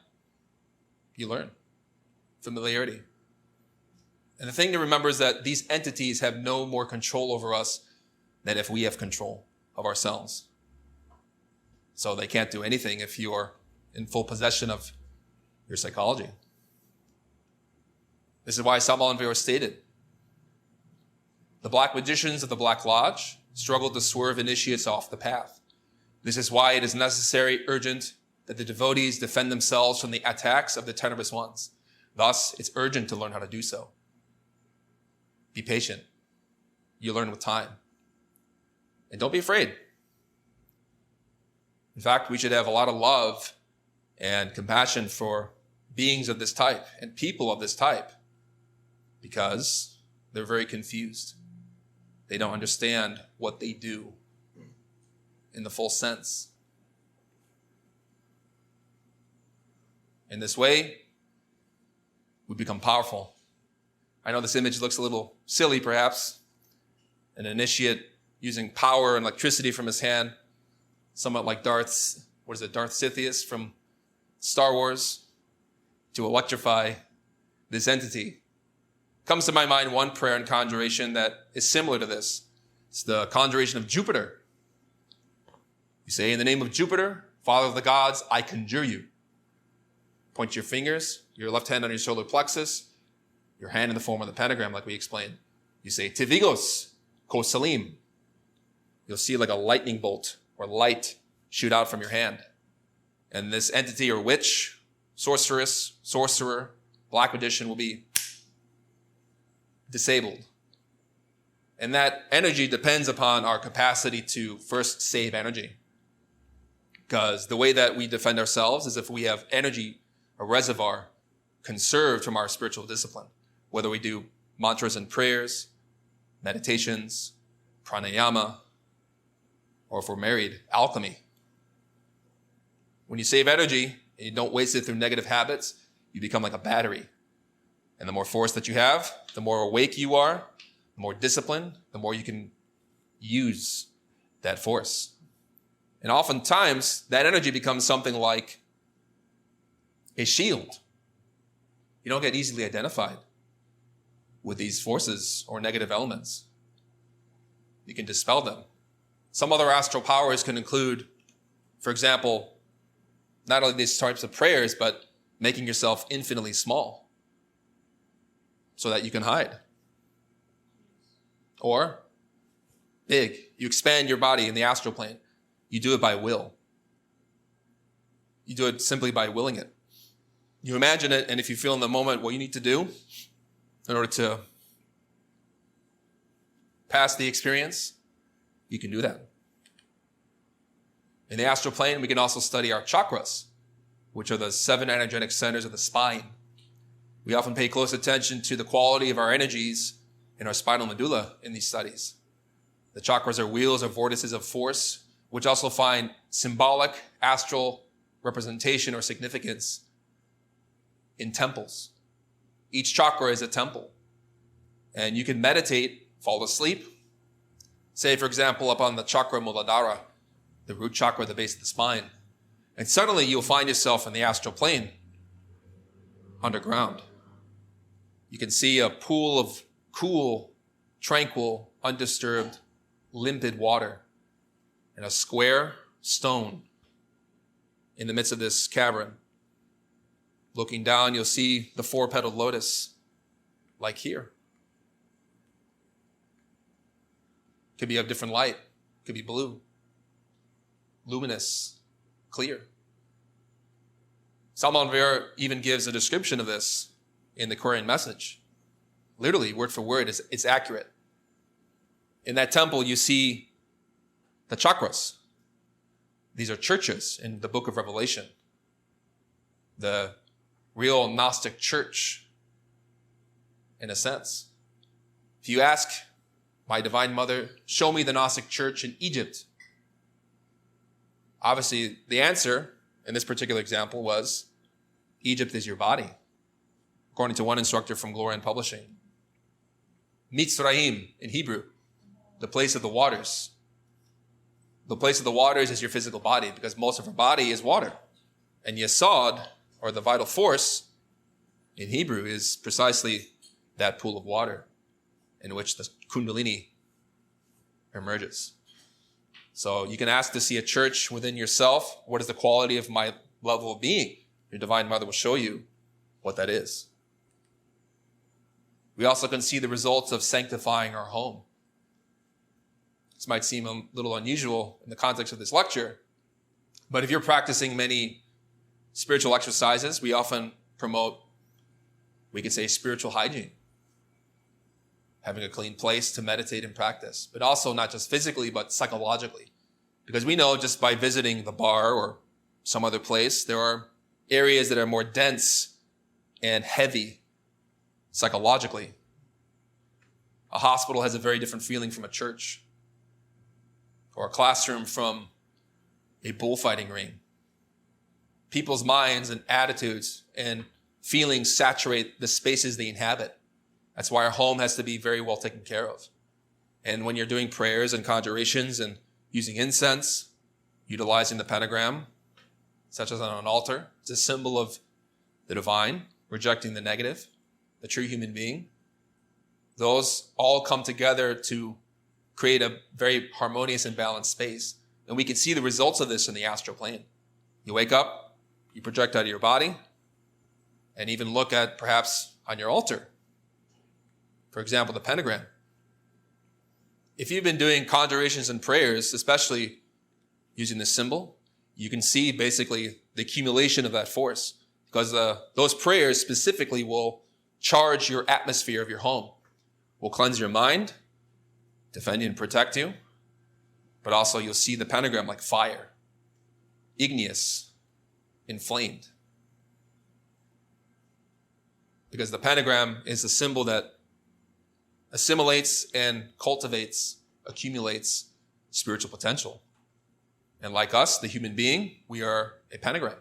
you learn familiarity. And the thing to remember is that these entities have no more control over us than if we have control of ourselves. So they can't do anything if you are in full possession of your psychology. This is why Samal and Vior stated, the black magicians of the Black Lodge struggle to swerve initiates off the path. This is why it is necessary, urgent, that the devotees defend themselves from the attacks of the tenebrous ones. Thus, it's urgent to learn how to do so. Be patient. You learn with time. And don't be afraid. In fact, we should have a lot of love and compassion for beings of this type and people of this type because they're very confused. They don't understand what they do in the full sense. In this way, we become powerful. I know this image looks a little silly, perhaps. An initiate using power and electricity from his hand, somewhat like Darth Sidious from Star Wars, to electrify this entity. Comes to my mind one prayer and conjuration that is similar to this. It's the conjuration of Jupiter. You say, in the name of Jupiter, Father of the gods, I conjure you. Point your fingers, your left hand on your solar plexus, your hand in the form of the pentagram, like we explained. You say, Tivigos, Ko Salim. You'll see like a lightning bolt or light shoot out from your hand. And this entity or witch, sorceress, sorcerer, black magician will be disabled. And that energy depends upon our capacity to first save energy. Because the way that we defend ourselves is if we have energy, a reservoir, conserved from our spiritual discipline. Whether we do mantras and prayers, meditations, pranayama, or if we're married, alchemy. When you save energy and you don't waste it through negative habits, you become like a battery. And the more force that you have, the more awake you are, the more disciplined, the more you can use that force. And oftentimes, that energy becomes something like a shield. You don't get easily identified with these forces or negative elements. You can dispel them. Some other astral powers can include, for example, not only these types of prayers, but making yourself infinitely small so that you can hide. Or big. You expand your body in the astral plane. You do it by will. You do it simply by willing it. You imagine it, and if you feel in the moment what you need to do in order to pass the experience, you can do that. In the astral plane, we can also study our chakras, which are the 7 energetic centers of the spine. We often pay close attention to the quality of our energies in our spinal medulla in these studies. The chakras are wheels or vortices of force, which also find symbolic astral representation or significance in temples. Each chakra is a temple. And you can meditate, fall asleep, Say, for example, up on the chakra Muladhara, the root chakra at the base of the spine. And suddenly you'll find yourself in the astral plane, underground. You can see a pool of cool, tranquil, undisturbed, limpid water and a square stone in the midst of this cavern. Looking down, you'll see the four-petaled lotus, like here. Could be of different light. Could be blue, luminous, clear. Salman Ver even gives a description of this in the Korean message. Literally, word for word, it's accurate. In that temple, you see the chakras. These are churches in the book of Revelation. The real Gnostic church, in a sense. If you ask my Divine Mother, show me the Gnostic church in Egypt, obviously the answer in this particular example was, Egypt is your body, according to one instructor from Gloria and Publishing. Mitzrayim in Hebrew, the place of the waters. The place of the waters is your physical body, because most of our body is water. And Yesod, or the vital force, in Hebrew is precisely that pool of water in which the Kundalini emerges. So you can ask to see a church within yourself. What is the quality of my level of being? Your Divine Mother will show you what that is. We also can see the results of sanctifying our home. This might seem a little unusual in the context of this lecture, but if you're practicing many spiritual exercises, we often promote, we could say, spiritual hygiene. Having a clean place to meditate and practice, but also not just physically, but psychologically. Because we know just by visiting the bar or some other place, there are areas that are more dense and heavy psychologically. A hospital has a very different feeling from a church, or a classroom from a bullfighting ring. People's minds and attitudes and feelings saturate the spaces they inhabit. That's why our home has to be very well taken care of. And when you're doing prayers and conjurations and using incense, utilizing the pentagram, such as on an altar, it's a symbol of the divine, rejecting the negative, the true human being. Those all come together to create a very harmonious and balanced space. And we can see the results of this in the astral plane. You wake up, you project out of your body, and even look at perhaps on your altar. For example, the pentagram. If you've been doing conjurations and prayers, especially using this symbol, you can see basically the accumulation of that force, because those prayers specifically will charge your atmosphere of your home, will cleanse your mind, defend you and protect you, but also you'll see the pentagram like fire, igneous, inflamed. Because the pentagram is a symbol that assimilates and cultivates, accumulates spiritual potential. And like us, the human being, we are a pentagram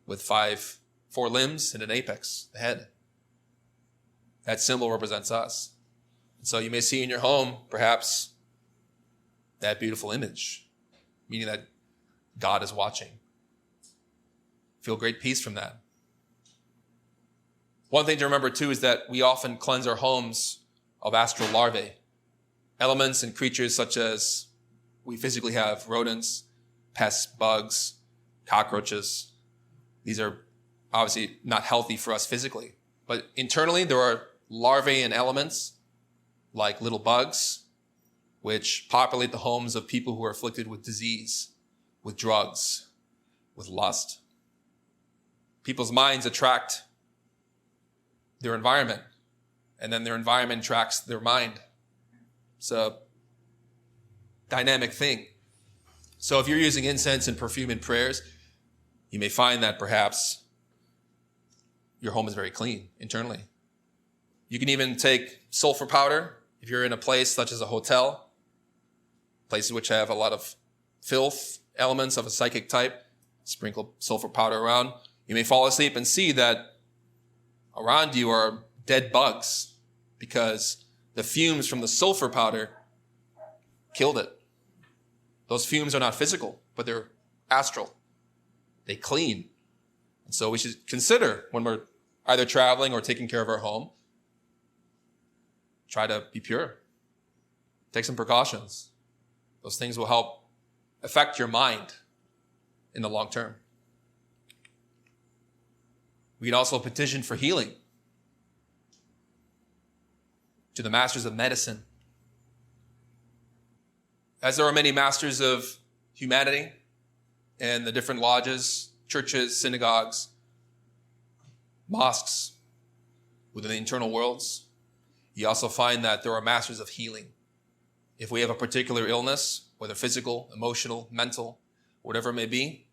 with four limbs and an apex, the head. That symbol represents us. And so you may see in your home, perhaps, that beautiful image, meaning that God is watching. Feel great peace from that. One thing to remember too is that we often cleanse our homes of astral larvae, elements and creatures such as we physically have rodents, pests, bugs, cockroaches. These are obviously not healthy for us physically, but internally there are larvae and elements like little bugs, which populate the homes of people who are afflicted with disease, with drugs, with lust. People's minds attract their environment, and then their environment attracts their mind. It's a dynamic thing. So if you're using incense and perfume in prayers, you may find that perhaps your home is very clean internally. You can even take sulfur powder if you're in a place such as a hotel, places which have a lot of filth, elements of a psychic type, sprinkle sulfur powder around. You may fall asleep and see that around you are dead bugs because the fumes from the sulfur powder killed it. Those fumes are not physical, but they're astral. They clean. And so we should consider when we're either traveling or taking care of our home, try to be pure. Take some precautions. Those things will help affect your mind in the long term. We can also petition for healing to the masters of medicine. As there are many masters of humanity in the different lodges, churches, synagogues, mosques, within the internal worlds, you also find that there are masters of healing. If we have a particular illness, whether physical, emotional, mental, whatever it may be,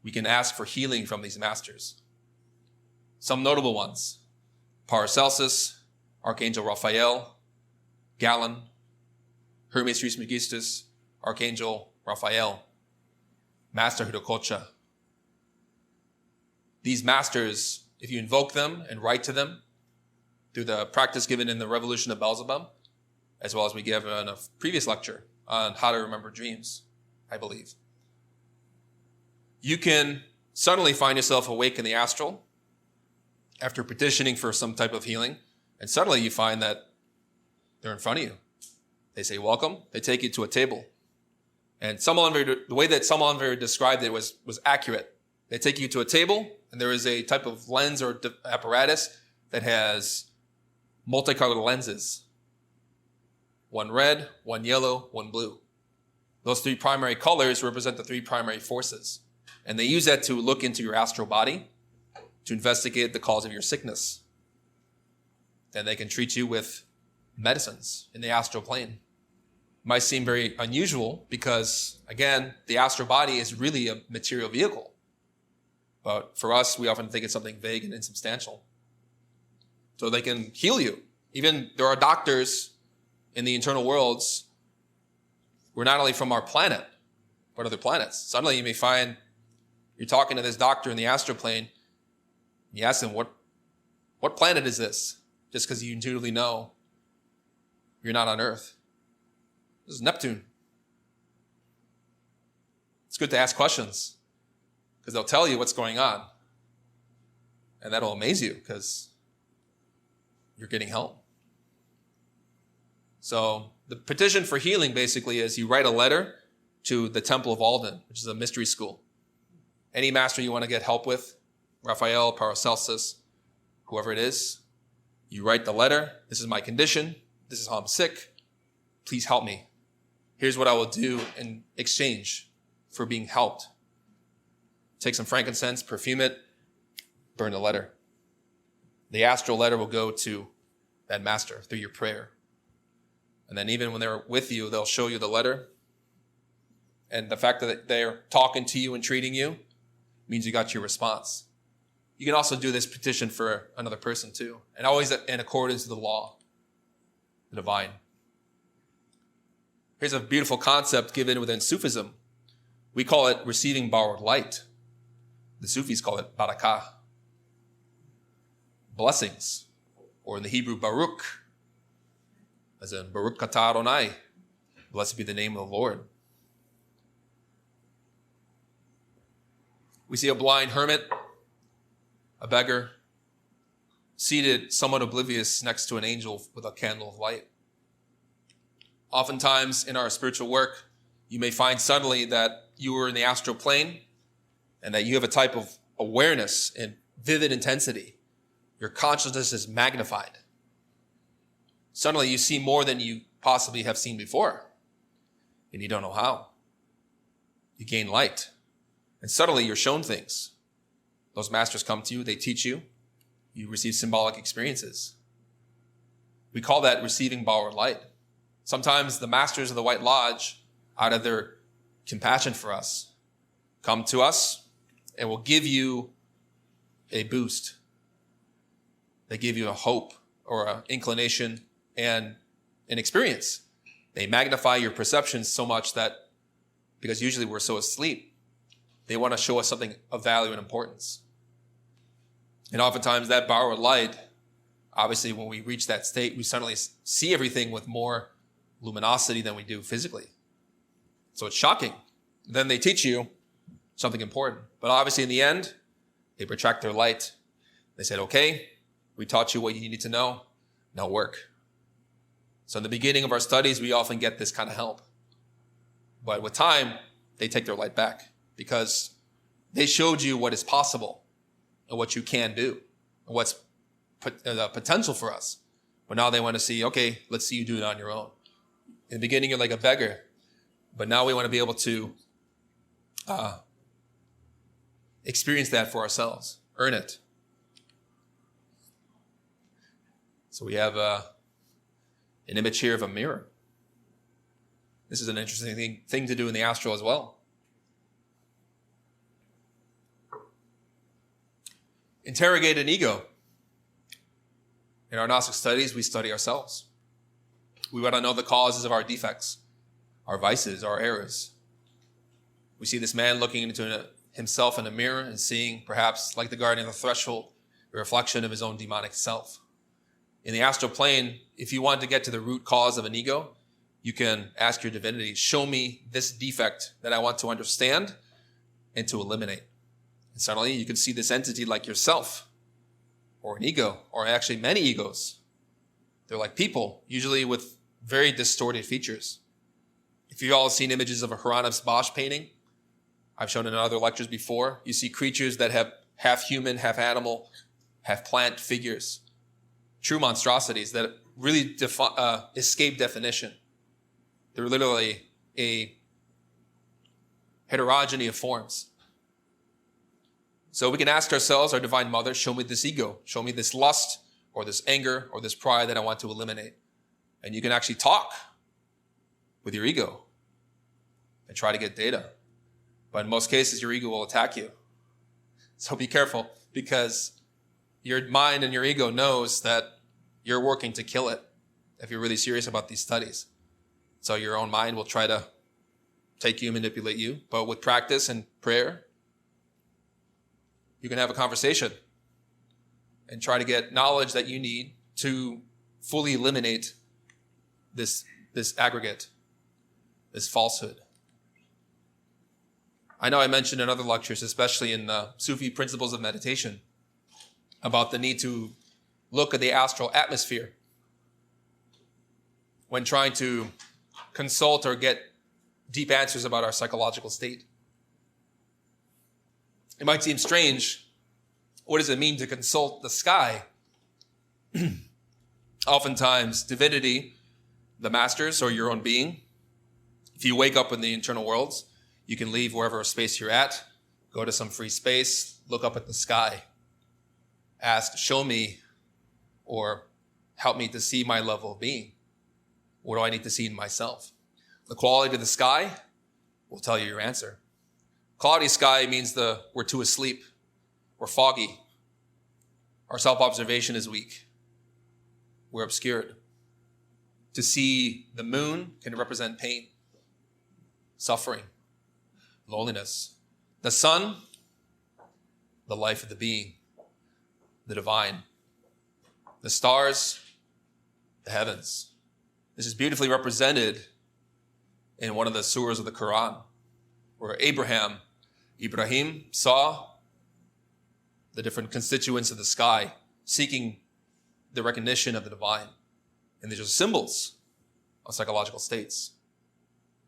we can ask for healing from these masters. Some notable ones: Paracelsus, Archangel Raphael, Galen, Hermes Trismegistus, Archangel Raphael, Master Hirokocha. These masters, if you invoke them and write to them through the practice given in the Revolution of Beelzebub, as well as we gave in a previous lecture on how to remember dreams, I believe, you can suddenly find yourself awake in the astral after petitioning for some type of healing, and suddenly you find that they're in front of you. They say, welcome. They take you to a table. And the way that Selfobservation described it was accurate. They take you to a table, and there is a type of lens or apparatus that has multicolored lenses. One red, one yellow, one blue. Those three primary colors represent the three primary forces. And they use that to look into your astral body to investigate the cause of your sickness. Then they can treat you with medicines in the astral plane. It might seem very unusual because, again, the astral body is really a material vehicle. But for us, we often think it's something vague and insubstantial. So they can heal you. Even there are doctors in the internal worlds who are not only from our planet, but other planets. Suddenly you may find you're talking to this doctor in the astral plane. You ask him, what planet is this? Just because you intuitively know you're not on Earth. This is Neptune. It's good to ask questions because they'll tell you what's going on. And that'll amaze you because you're getting help. So the petition for healing basically is you write a letter to the Temple of Alden, which is a mystery school. Any master you want to get help with, Raphael, Paracelsus, whoever it is, you write the letter. This is my condition. This is how I'm sick. Please help me. Here's what I will do in exchange for being helped. Take some frankincense, perfume it, burn the letter. The astral letter will go to that master through your prayer. And then even when they're with you, they'll show you the letter. And the fact that they're talking to you and treating you means you got your response. You can also do this petition for another person too, and always in accordance with the law, the divine. Here's a beautiful concept given within Sufism. We call it receiving borrowed light. The Sufis call it barakah. Blessings, or in the Hebrew, Baruch, as in Baruch atah Adonai, blessed be the name of the Lord. We see a blind hermit, a beggar, seated somewhat oblivious next to an angel with a candle of light. Oftentimes in our spiritual work, you may find suddenly that you are in the astral plane and that you have a type of awareness and vivid intensity. Your consciousness is magnified. Suddenly you see more than you possibly have seen before, and you don't know how. You gain light, and suddenly you're shown things. Those masters come to you, they teach you, you receive symbolic experiences. We call that receiving borrowed light. Sometimes the masters of the White Lodge, out of their compassion for us, come to us and will give you a boost. They give you a hope or an inclination and an experience. They magnify your perceptions so much that, because usually we're so asleep, they want to show us something of value and importance. And oftentimes that borrowed light, obviously when we reach that state, we suddenly see everything with more luminosity than we do physically. So it's shocking. Then they teach you something important. But obviously in the end, they retract their light. They said, okay, we taught you what you needed to know. Now work. So in the beginning of our studies, we often get this kind of help. But with time, they take their light back because they showed you what is possible and what you can do and what's the potential for us. But now they want to see, okay, let's see you do it on your own. In the beginning, you're like a beggar. But now we want to be able to experience that for ourselves, earn it. So we have an image here of a mirror. This is an interesting thing to do in the Astral as well. Interrogate an ego. In our Gnostic studies, we study ourselves. We want to know the causes of our defects, our vices, our errors. We see this man looking into himself in a mirror and seeing, perhaps, like the guardian of the threshold, a reflection of his own demonic self. In the astral plane, if you want to get to the root cause of an ego, you can ask your divinity, show me this defect that I want to understand and to eliminate. And suddenly you can see this entity like yourself, or an ego, or actually many egos. They're like people, usually with very distorted features. If you've all seen images of a Hieronymus Bosch painting, I've shown in other lectures before, you see creatures that have half human, half animal, half plant figures. True monstrosities that really escape definition. They're literally a heterogeneity of forms. So we can ask ourselves, our Divine Mother, show me this ego, show me this lust, or this anger, or this pride that I want to eliminate. And you can actually talk with your ego and try to get data. But in most cases, your ego will attack you. So be careful, because your mind and your ego knows that you're working to kill it if you're really serious about these studies. So your own mind will try to take you, manipulate you. But with practice and prayer, you can have a conversation and try to get knowledge that you need to fully eliminate this aggregate, this falsehood. I know I mentioned in other lectures, especially in the Sufi principles of meditation, about the need to look at the astral atmosphere when trying to consult or get deep answers about our psychological state. It might seem strange. What does it mean to consult the sky? Oftentimes, divinity, the masters, or your own being, if you wake up in the internal worlds, you can leave wherever space you're at, go to some free space, look up at the sky, ask, show me, or help me to see my level of being. What do I need to see in myself? The quality of the sky will tell you your answer. Cloudy sky means we're too asleep. We're foggy. Our self-observation is weak. We're obscured. To see the moon can represent pain, suffering, loneliness. The sun, the life of the being, the divine. The stars, the heavens. This is beautifully represented in one of the surahs of the Quran, where Ibrahim saw the different constituents of the sky, seeking the recognition of the divine. And these are symbols of psychological states.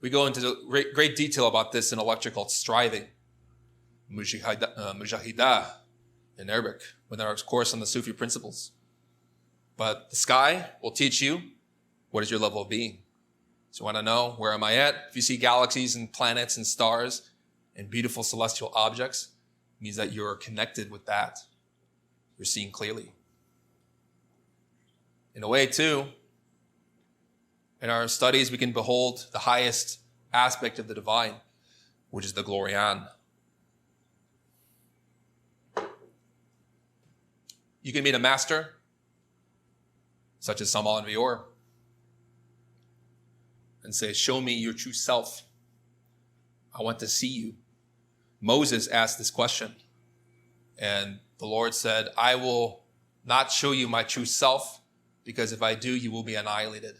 We go into great detail about this in a lecture called Striving, Mujahidah in Arabic, within our course on the Sufi principles. But the sky will teach you what is your level of being. So you want to know, where am I at? If you see galaxies and planets and stars and beautiful celestial objects, it means that you're connected with that. You're seeing clearly. In a way, too, in our studies, we can behold the highest aspect of the divine, which is the Glorian. You can meet a master, such as Samal and Vior, and say, show me your true self. I want to see you. Moses asked this question, and the Lord said, I will not show you my true self, because if I do, you will be annihilated.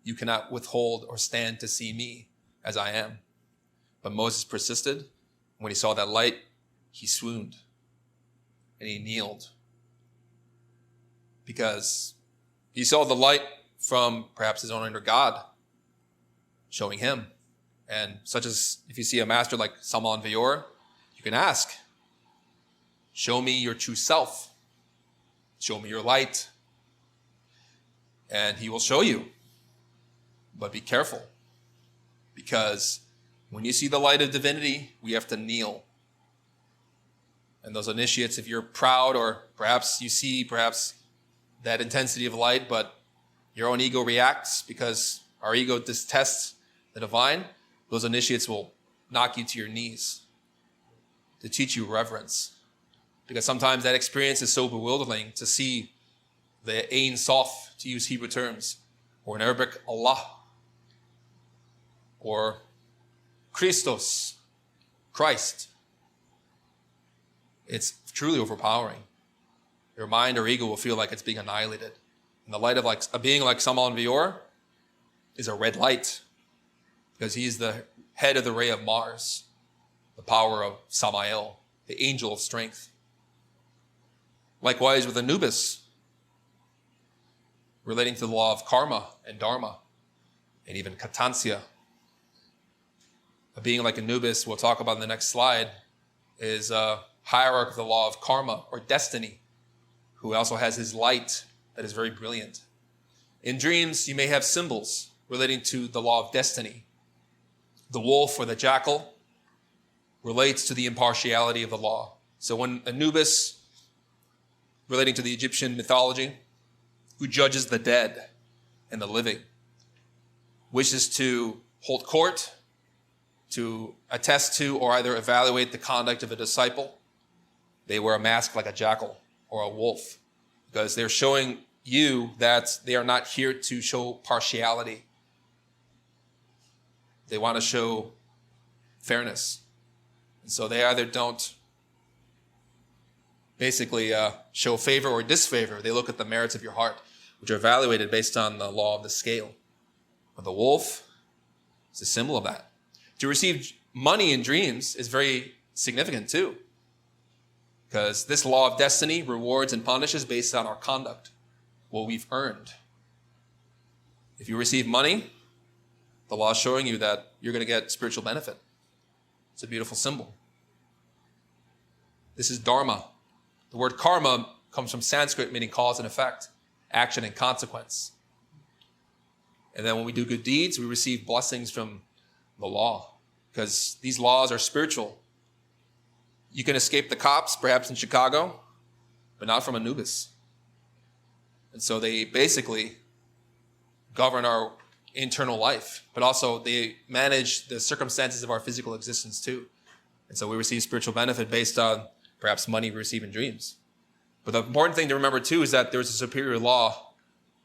You cannot withhold or stand to see me as I am. But Moses persisted. When he saw that light, he swooned and he kneeled because he saw the light from perhaps his own inner God showing him. And such as if you see a master like Samal and Vior, you can ask, show me your true self. Show me your light. And he will show you. But be careful, because when you see the light of divinity, we have to kneel. And those initiates, if you're proud or perhaps you see that intensity of light, but your own ego reacts because our ego detests the divine, those initiates will knock you to your knees to teach you reverence. Because sometimes that experience is so bewildering to see the Ein Sof, to use Hebrew terms, or in Arabic, Allah, or Christos, Christ. It's truly overpowering. Your mind or ego will feel like it's being annihilated. And the light of a being like Samal and Vior is a red light, because he is the head of the ray of Mars, the power of Samael, the angel of strength. Likewise with Anubis, relating to the law of karma and dharma, and even katansia. A being like Anubis, we'll talk about in the next slide, is a hierarch of the law of karma or destiny, who also has his light that is very brilliant. In dreams, you may have symbols relating to the law of destiny. The wolf or the jackal relates to the impartiality of the law. So when Anubis, relating to the Egyptian mythology, who judges the dead and the living, wishes to hold court, to attest to or either evaluate the conduct of a disciple, they wear a mask like a jackal or a wolf, because they're showing you that they are not here to show partiality. They want to show fairness. And so they either don't basically show favor or disfavor. They look at the merits of your heart, which are evaluated based on the law of the scale. But the wolf is a symbol of that. To receive money in dreams is very significant too, because this law of destiny rewards and punishes based on our conduct, what we've earned. If you receive money, the law is showing you that you're going to get spiritual benefit. It's a beautiful symbol. This is dharma. The word karma comes from Sanskrit, meaning cause and effect, action and consequence. And then when we do good deeds, we receive blessings from the law, because these laws are spiritual. You can escape the cops, perhaps in Chicago, but not from Anubis. And so they basically govern our internal life, but also they manage the circumstances of our physical existence too. And so we receive spiritual benefit based on perhaps money we receive in dreams. But the important thing to remember too is that there is a superior law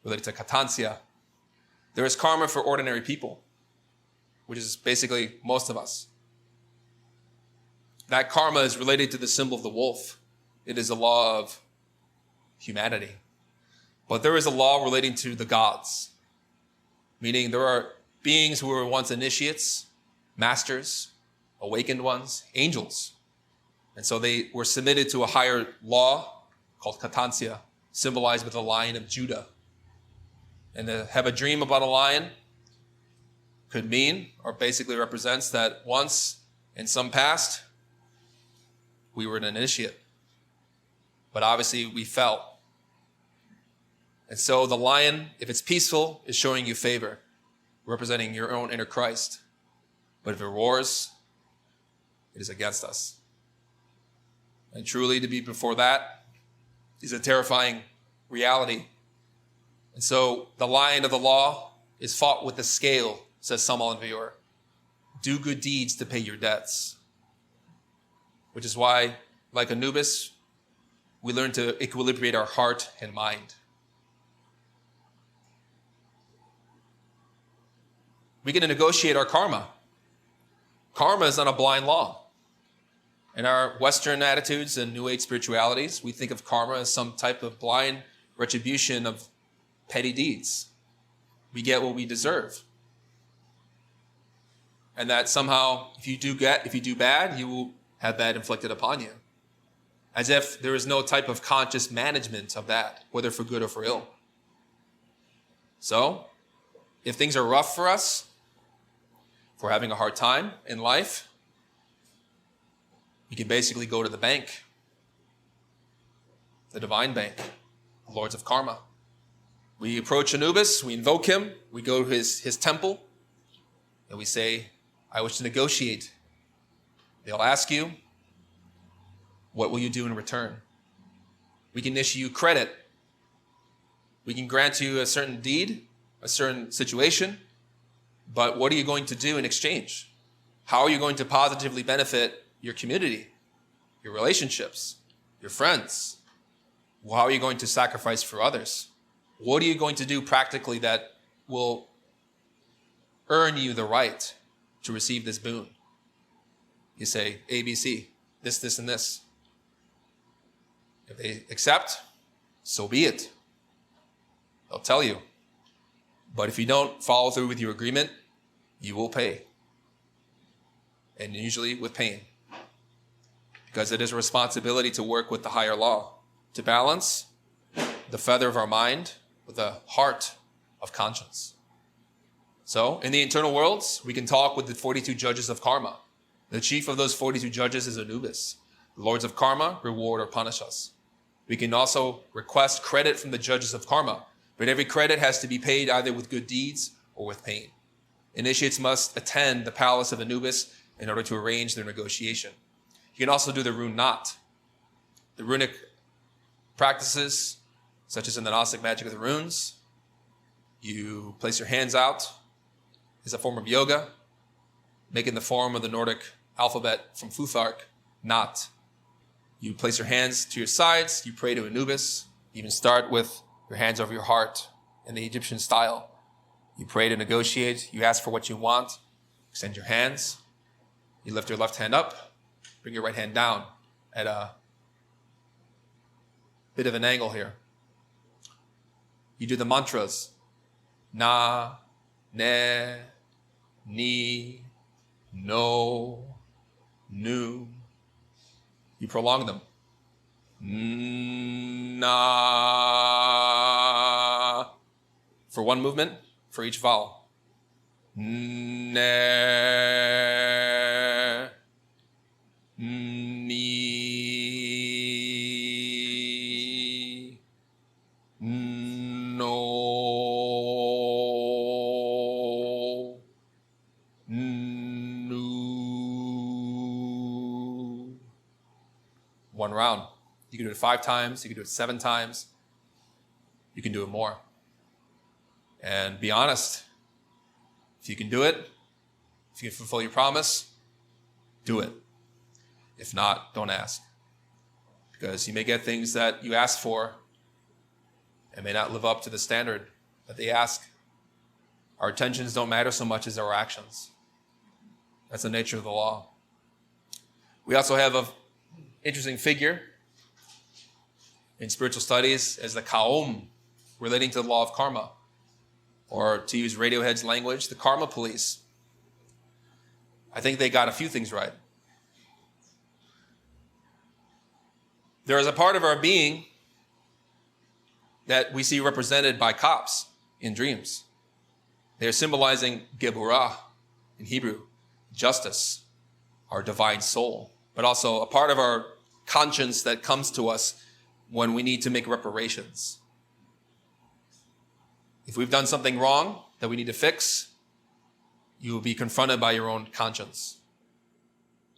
related to katansia. There is karma for ordinary people, which is basically most of us. That karma is related to the symbol of the wolf. It is a law of humanity. But there is a law relating to the gods, meaning there are beings who were once initiates, masters, awakened ones, angels. And so they were submitted to a higher law called katansia, symbolized with the Lion of Judah. And to have a dream about a lion could mean, or basically represents, that once in some past, we were an initiate. But obviously we fell. And so the lion, if it's peaceful, is showing you favor, representing your own inner Christ. But if it roars, it is against us. And truly to be before that is a terrifying reality. And so the lion of the law is fought with the scale, says Samal and Vior. Do good deeds to pay your debts. Which is why, like Anubis, we learn to equilibrate our heart and mind. We get to negotiate our karma. Karma is not a blind law. In our Western attitudes and New Age spiritualities, we think of karma as some type of blind retribution of petty deeds. we get what we deserve. And that somehow, if you do bad, you will have bad inflicted upon you. As if there is no type of conscious management of that, whether for good or for ill. So, if things are rough for us, if we're having a hard time in life, we can basically go to the bank, the divine bank, the lords of karma. We approach Anubis, we invoke him, we go to his temple, and we say, I wish to negotiate. They'll ask you, what will you do in return? We can issue you credit. We can grant you a certain deed, a certain situation, but what are you going to do in exchange? How are you going to positively benefit your community, your relationships, your friends? How are you going to sacrifice for others? What are you going to do practically that will earn you the right to receive this boon? You say, A, B, C, this, and this. If they accept, so be it. They'll tell you. But if you don't follow through with your agreement, you will pay. And usually with pain. Because it is a responsibility to work with the higher law, to balance the feather of our mind with the heart of conscience. So, in the internal worlds, we can talk with the 42 judges of karma. The chief of those 42 judges is Anubis. The lords of karma reward or punish us. We can also request credit from the judges of karma, but every credit has to be paid either with good deeds or with pain. Initiates must attend the palace of Anubis in order to arrange their negotiation. You can also do the rune knot. The runic practices, such as in the Gnostic magic of the runes, you place your hands out, is a form of yoga, making the form of the Nordic alphabet from Futhark, knot. You place your hands to your sides, you pray to Anubis, you even start with your hands over your heart in the Egyptian style. You pray to negotiate, you ask for what you want, extend your hands, you lift your left hand up, bring your right hand down at a bit of an angle here. You do the mantras, na, ne, ni, no, nu. You prolong them. Na. For one movement, for each vowel. Ne. Ni. No. One round. You can do it 5 times. You can do it 7 times. You can do it more. And be honest. If you can do it, if you can fulfill your promise, do it. If not, don't ask. Because you may get things that you ask for and may not live up to the standard that they ask. Our intentions don't matter so much as our actions. That's the nature of the law. We also have an interesting figure in spiritual studies as the Kaom, relating to the law of karma. Or to use Radiohead's language, the karma police. I think they got a few things right. There is a part of our being that we see represented by cops in dreams. They are symbolizing Geburah in Hebrew, justice, our divine soul, but also a part of our conscience that comes to us when we need to make reparations. If we've done something wrong that we need to fix, you will be confronted by your own conscience,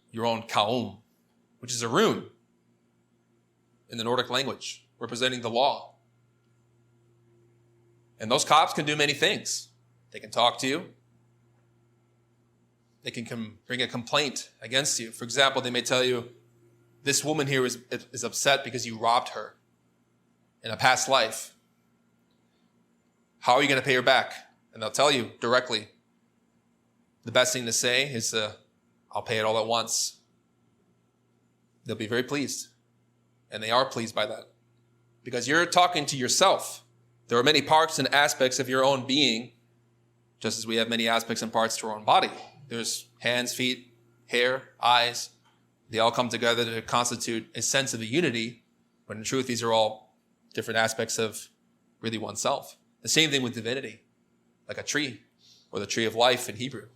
your own Kaom, which is a rune in the Nordic language, representing the law. And those cops can do many things. They can talk to you. They can bring a complaint against you. For example, they may tell you, this woman here is upset because you robbed her in a past life. How are you going to pay her back? And they'll tell you directly. The best thing to say is, I'll pay it all at once. They'll be very pleased. And they are pleased by that. Because you're talking to yourself. There are many parts and aspects of your own being Just as we have many aspects and parts to our own body. There's hands, feet, hair, eyes. They all come together to constitute a sense of a unity, but in truth, these are all different aspects of really oneself. The same thing with divinity, like a tree, or the tree of life in Hebrew.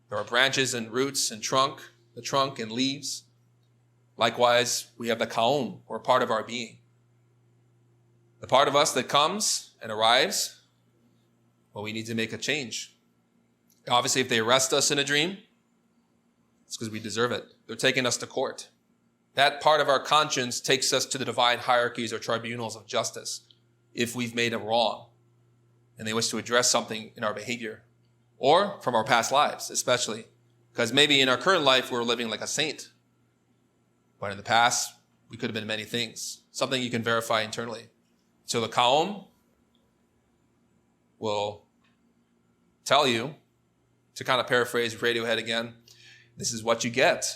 There are branches and roots and the trunk and leaves. Likewise, we have the kaon, or part of our being. The part of us that comes and arrives, well, we need to make a change. Obviously, if they arrest us in a dream, it's because we deserve it. They're taking us to court. That part of our conscience takes us to the divine hierarchies or tribunals of justice if we've made a wrong and they wish to address something in our behavior or from our past lives, especially because maybe in our current life we're living like a saint, but in the past we could have been many things, something you can verify internally. So the Kaom will tell you, to kind of paraphrase Radiohead again, this is what you get.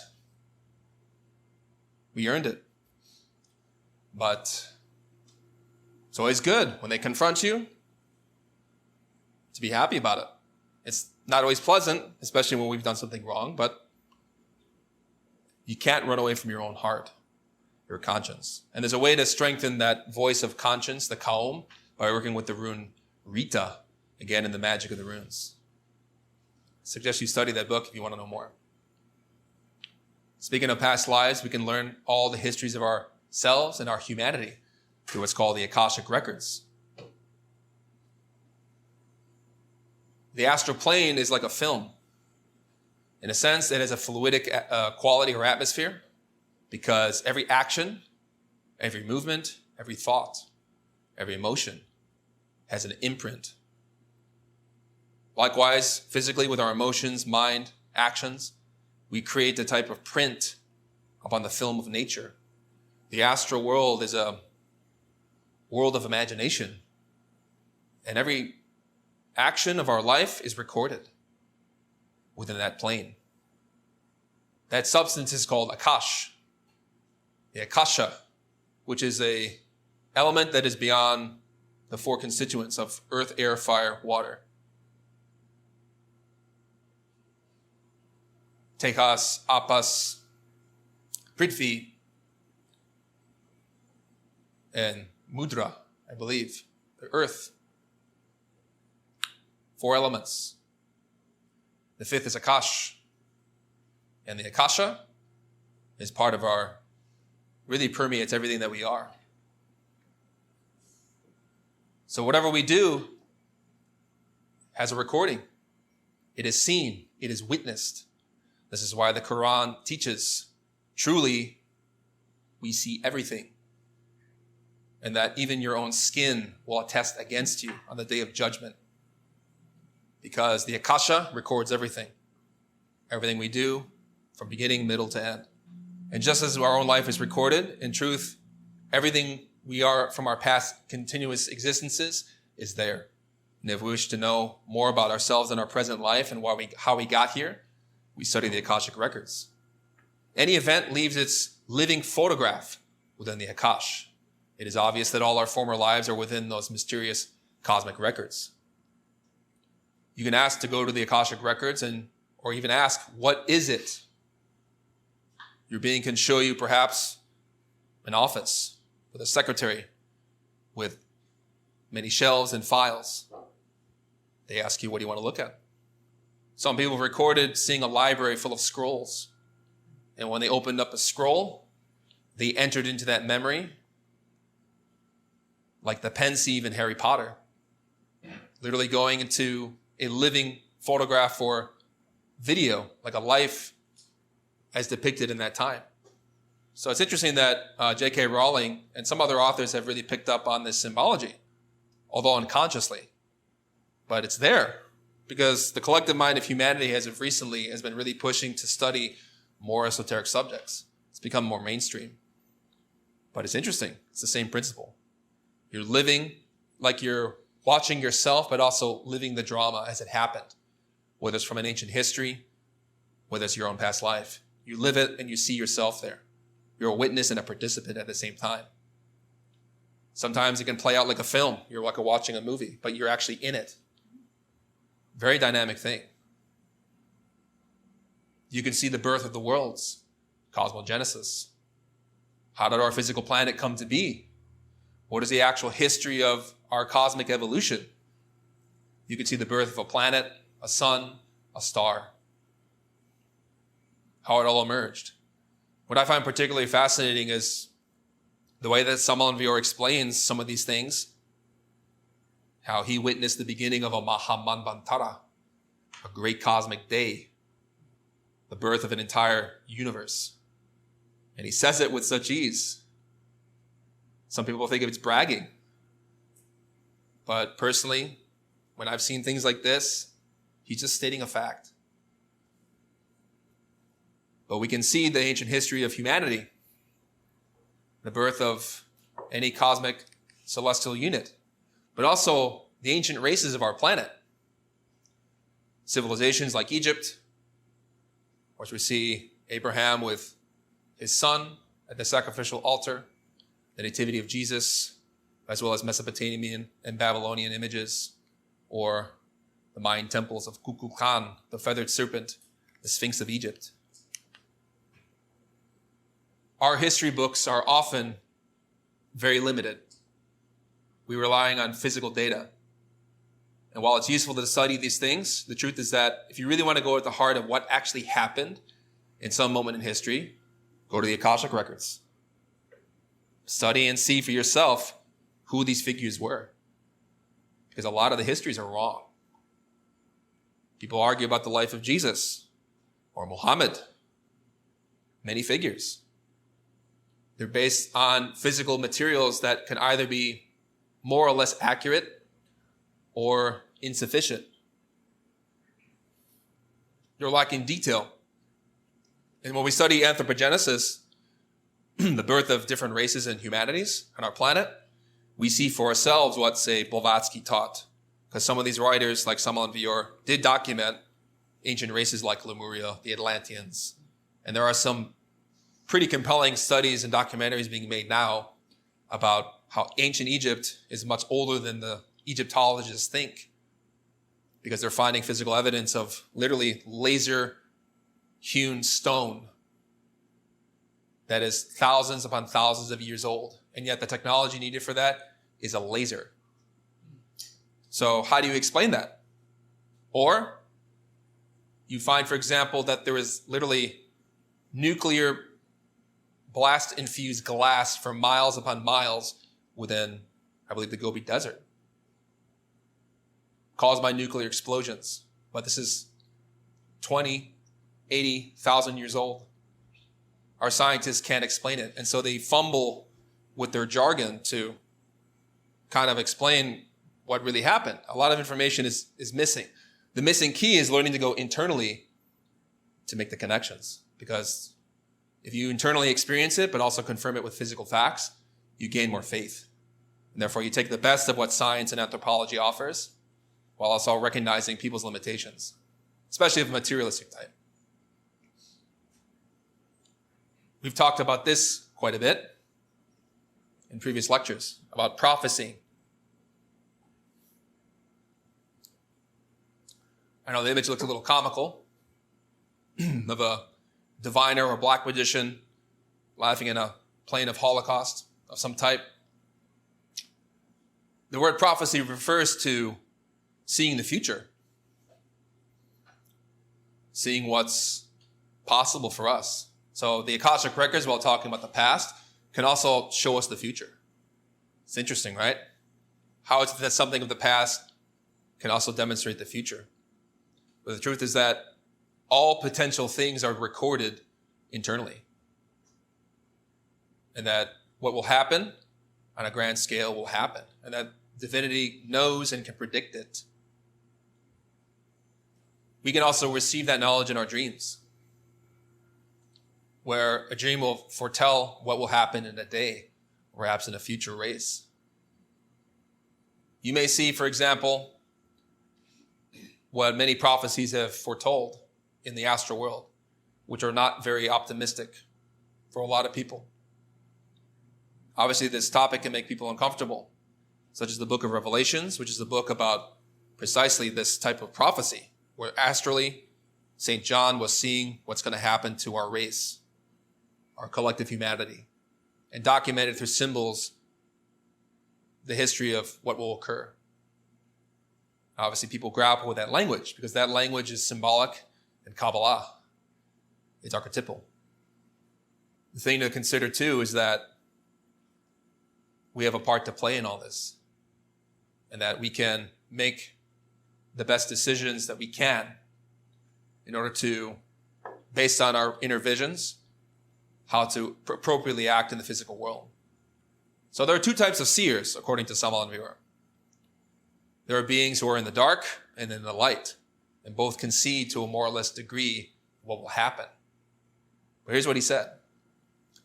We earned it. But it's always good when they confront you to be happy about it. It's not always pleasant, especially when we've done something wrong, but you can't run away from your own heart, your conscience. And there's a way to strengthen that voice of conscience, the Kaom, by working with the rune Rita, again in the magic of the runes. I suggest you study that book if you want to know more. Speaking of past lives, we can learn all the histories of ourselves and our humanity through what's called the Akashic Records. The astral plane is like a film. In a sense, it has a fluidic quality or atmosphere because every action, every movement, every thought, every emotion has an imprint. Likewise, physically with our emotions, mind, actions, we create the type of print upon the film of nature. The astral world is a world of imagination. And every action of our life is recorded within that plane. That substance is called Akash. The Akasha, which is an element that is beyond the four constituents of earth, air, fire, water. Tejas, Apas, Prithvi, and Mudra, I believe, the earth. 4 elements. The 5th is Akash. And the Akasha is part of really permeates everything that we are. So whatever we do has a recording. It is seen. It is witnessed. This is why the Quran teaches, truly, we see everything. And that even your own skin will attest against you on the day of judgment. Because the Akasha records everything. Everything we do from beginning, middle to end. And just as our own life is recorded, in truth, everything we are from our past continuous existences is there. And if we wish to know more about ourselves and our present life and how we got here, we study the Akashic Records. Any event leaves its living photograph within the Akash. It is obvious that all our former lives are within those mysterious cosmic records. You can ask to go to the Akashic Records or even ask, what is it? Your being can show you perhaps an office with a secretary with many shelves and files. They ask you, what do you want to look at? Some people have recorded seeing a library full of scrolls. And when they opened up a scroll, they entered into that memory like the pensieve in Harry Potter. Literally going into a living photograph or video, like a life as depicted in that time. So it's interesting that J.K. Rowling and some other authors have really picked up on this symbology, although unconsciously. But it's there because the collective mind of humanity has been really pushing to study more esoteric subjects. It's become more mainstream. But it's interesting. It's the same principle. You're living like you're watching yourself, but also living the drama as it happened, whether it's from an ancient history, whether it's your own past life. You live it and you see yourself there. You're a witness and a participant at the same time. Sometimes it can play out like a film. You're like watching a movie, but you're actually in it. Very dynamic thing. You can see the birth of the worlds, cosmogenesis. How did our physical planet come to be? What is the actual history of our cosmic evolution? You can see the birth of a planet, a sun, a star. How it all emerged. What I find particularly fascinating is the way that Selfobservation explains some of these things. How he witnessed the beginning of a Mahamanvantara, a great cosmic day, the birth of an entire universe. And he says it with such ease. Some people think it's bragging. But personally, when I've seen things like this, he's just stating a fact. But we can see the ancient history of humanity, the birth of any cosmic celestial unit, but also the ancient races of our planet. Civilizations like Egypt, which we see Abraham with his son at the sacrificial altar, the nativity of Jesus, as well as Mesopotamian and Babylonian images, or the Mayan temples of Kukulkan, the feathered serpent, the Sphinx of Egypt. Our history books are often very limited. We're relying on physical data. And while it's useful to study these things, the truth is that if you really want to go at the heart of what actually happened in some moment in history, go to the Akashic Records. Study and see for yourself who these figures were. Because a lot of the histories are wrong. People argue about the life of Jesus or Muhammad. Many figures. They're based on physical materials that can either be more or less accurate or insufficient. They're lacking detail. And when we study anthropogenesis, the birth of different races and humanities on our planet, we see for ourselves what, say, Blavatsky taught. Because some of these writers, like Selfobservation, did document ancient races like Lemuria, the Atlanteans. And there are some pretty compelling studies and documentaries being made now about how ancient Egypt is much older than the Egyptologists think, because they're finding physical evidence of literally laser-hewn stone that is thousands upon thousands of years old. And yet the technology needed for that is a laser. So how do you explain that? Or you find, for example, that there is literally nuclear blast-infused glass for miles upon miles within, I believe, the Gobi Desert, caused by nuclear explosions. But this is 20, 80,000 years old. Our scientists can't explain it. And so they fumble with their jargon to kind of explain what really happened. A lot of information is missing. The missing key is learning to go internally to make the connections. Because if you internally experience it, but also confirm it with physical facts, you gain more faith. And therefore, you take the best of what science and anthropology offers, while also recognizing people's limitations, especially of a materialistic type. We've talked about this quite a bit in previous lectures, about prophecy. I know the image looks a little comical of a diviner or black magician laughing in a plane of Holocaust of some type. The word prophecy refers to seeing the future, seeing what's possible for us. So the Akashic Records, while talking about the past, can also show us the future. It's interesting, right? How it's that something of the past can also demonstrate the future. But the truth is that all potential things are recorded internally. And that what will happen on a grand scale will happen. And that divinity knows and can predict it. We can also receive that knowledge in our dreams, where a dream will foretell what will happen in a day, or perhaps in a future race. You may see, for example, what many prophecies have foretold in the astral world, which are not very optimistic for a lot of people. Obviously, this topic can make people uncomfortable, such as the book of Revelations, which is the book about precisely this type of prophecy, where astrally, St. John was seeing what's going to happen to our race, our collective humanity, and documented through symbols the history of what will occur. Obviously, people grapple with that language because that language is symbolic and Kabbalah. It's archetypal. The thing to consider, too, is that we have a part to play in all this, and that we can make the best decisions that we can in order to, based on our inner visions, how to appropriately act in the physical world. So there are two types of seers, according to Samal Viewer. There are beings who are in the dark and in the light, and both can see to a more or less degree what will happen. But here's what he said.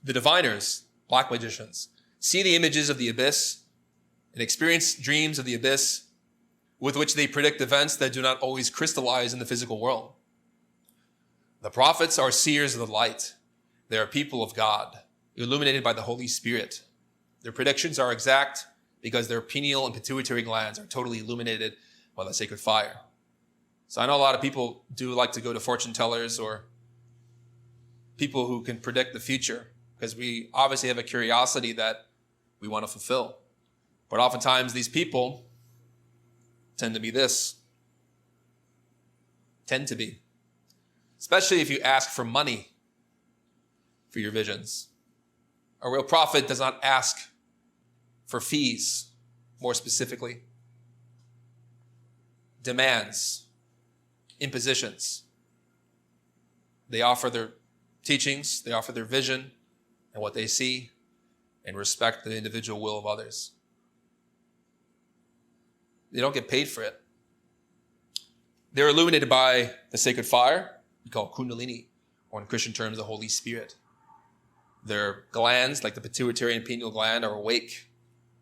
The diviners, black magicians, see the images of the abyss and experience dreams of the abyss with which they predict events that do not always crystallize in the physical world. The prophets are seers of the light. They are people of God, illuminated by the Holy Spirit. Their predictions are exact because their pineal and pituitary glands are totally illuminated by the sacred fire. So I know a lot of people do like to go to fortune tellers or people who can predict the future because we obviously have a curiosity that we want to fulfill. But oftentimes these people tend to be especially if you ask for money for your visions. A real prophet does not ask for fees, more specifically. Demands, impositions. They offer their teachings, they offer their vision and what they see, and respect the individual will of others. They don't get paid for it. They're illuminated by the sacred fire, we call Kundalini, or in Christian terms, the Holy Spirit. Their glands, like the pituitary and pineal gland, are awake.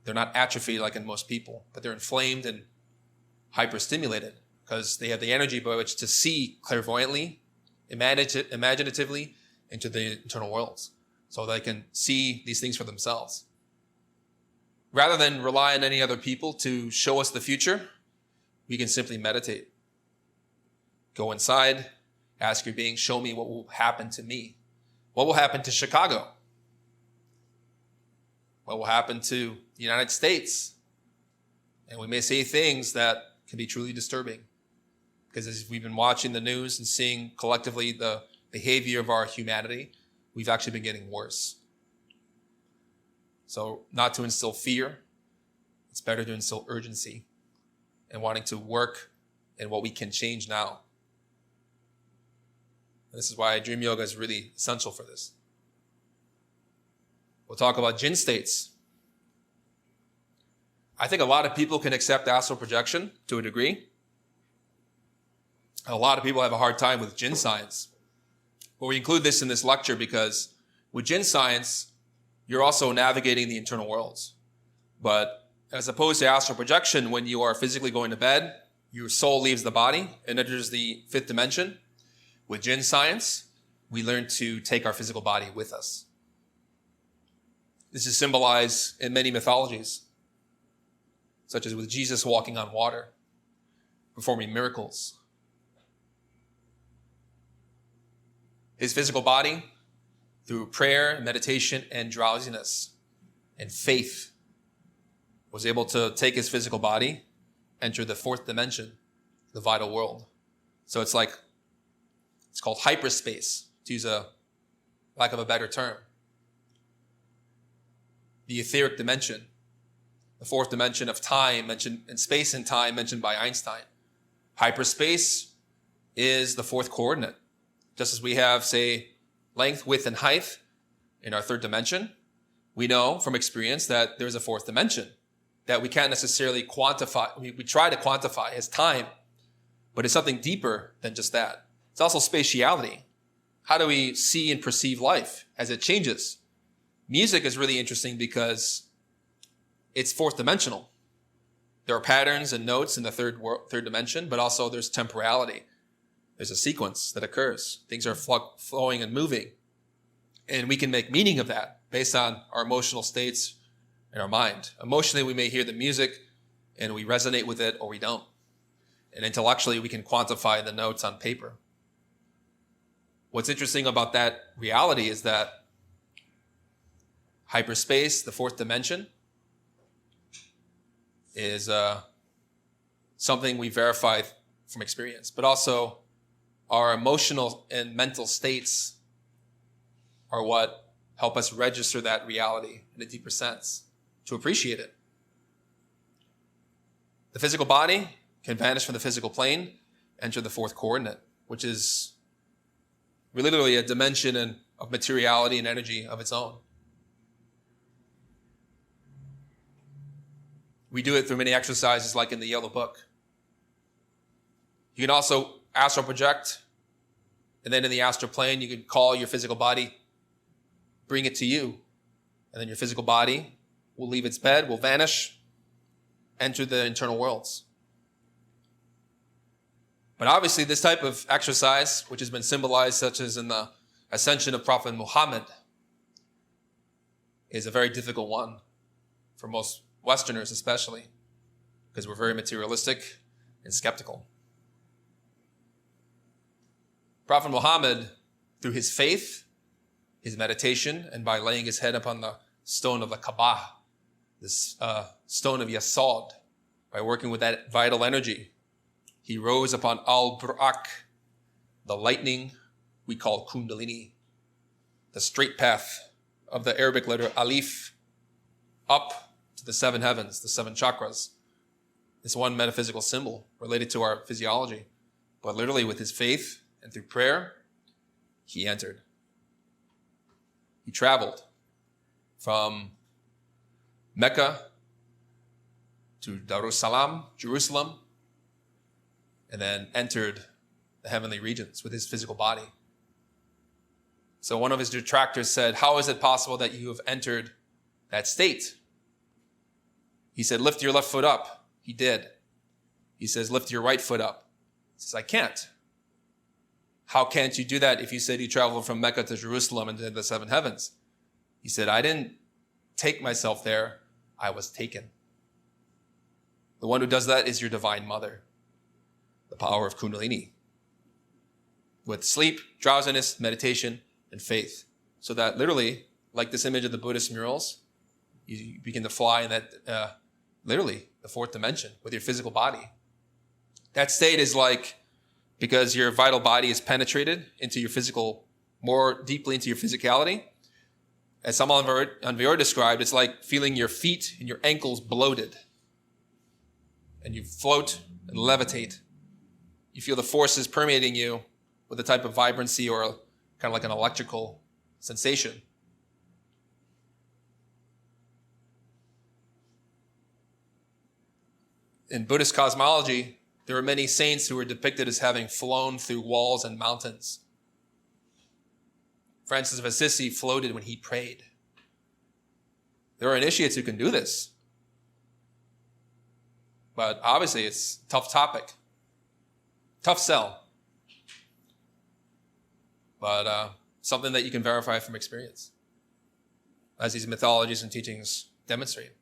They're not atrophied like in most people, but they're inflamed and hyperstimulated because they have the energy by which to see clairvoyantly, imaginatively into the internal worlds. So they can see these things for themselves. Rather than rely on any other people to show us the future, we can simply meditate. Go inside, ask your being, show me what will happen to me. What will happen to Chicago? What will happen to the United States? And we may say things that can be truly disturbing. Because as we've been watching the news and seeing collectively the behavior of our humanity, we've actually been getting worse. So not to instill fear, it's better to instill urgency and wanting to work in what we can change now. And this is why dream yoga is really essential for this. We'll talk about jinn states. I think a lot of people can accept astral projection to a degree. A lot of people have a hard time with jinn science. But we include this in this lecture because with jinn science, you're also navigating the internal worlds. But as opposed to astral projection, when you are physically going to bed, your soul leaves the body and enters the fifth dimension. With jinn science, we learn to take our physical body with us. This is symbolized in many mythologies, such as with Jesus walking on water, performing miracles. His physical body, through prayer, meditation, and drowsiness, and faith, was able to take his physical body, enter the fourth dimension, the vital world. So it's called hyperspace, to use a lack of a better term. The etheric dimension, the fourth dimension of time mentioned, and space and time mentioned by Einstein. Hyperspace is the fourth coordinate. Just as we have, say, length, width, and height in our third dimension, we know from experience that there's a fourth dimension that we can't necessarily quantify. We try to quantify as time, but it's something deeper than just that. It's also spatiality. How do we see and perceive life as it changes? Music is really interesting because it's fourth dimensional. There are patterns and notes in the third dimension, but also there's temporality. There's a sequence that occurs. Things are flowing and moving. And we can make meaning of that based on our emotional states in our mind. Emotionally, we may hear the music and we resonate with it or we don't. And intellectually, we can quantify the notes on paper. What's interesting about that reality is that hyperspace, the fourth dimension, is something we verify from experience, but also our emotional and mental states are what help us register that reality in a deeper sense, to appreciate it. The physical body can vanish from the physical plane, enter the fourth coordinate, which is really literally a dimension of materiality and energy of its own. We do it through many exercises like in the Yellow Book. You can also astral project, and then in the astral plane, you can call your physical body, bring it to you, and then your physical body will leave its bed, will vanish, enter the internal worlds. But obviously, this type of exercise, which has been symbolized such as in the ascension of Prophet Muhammad, is a very difficult one for most Westerners especially, because we're very materialistic and skeptical. Prophet Muhammad, through his faith, his meditation, and by laying his head upon the stone of the Kaaba, this stone of Yasod, by working with that vital energy, he rose upon Al-Buraq, the lightning we call Kundalini, the straight path of the Arabic letter Alif, up to the seven heavens, the seven chakras. It's one metaphysical symbol related to our physiology. But literally with his faith and through prayer, he entered. He traveled from Mecca to Darussalam, Jerusalem, and then entered the heavenly regions with his physical body. So one of his detractors said, "How is it possible that you have entered that state?" He said, "Lift your left foot up." He did. He says, "Lift your right foot up." He says, "I can't." "How can't you do that if you said you traveled from Mecca to Jerusalem and to the seven heavens?" He said, "I didn't take myself there. I was taken." The one who does that is your divine mother, the power of Kundalini, with sleep, drowsiness, meditation, and faith. So that literally, like this image of the Buddhist murals, you begin to fly in that, literally, the fourth dimension with your physical body. That state is like, because your vital body is penetrated into your physical, more deeply into your physicality. As Samal Anvior described, it's like feeling your feet and your ankles bloated. And you float and levitate. You feel the forces permeating you with a type of vibrancy or kind of like an electrical sensation. In Buddhist cosmology, there are many saints who are depicted as having flown through walls and mountains. Francis of Assisi floated when he prayed. There are initiates who can do this. But obviously it's a tough topic. Tough sell. But something that you can verify from experience, as these mythologies and teachings demonstrate.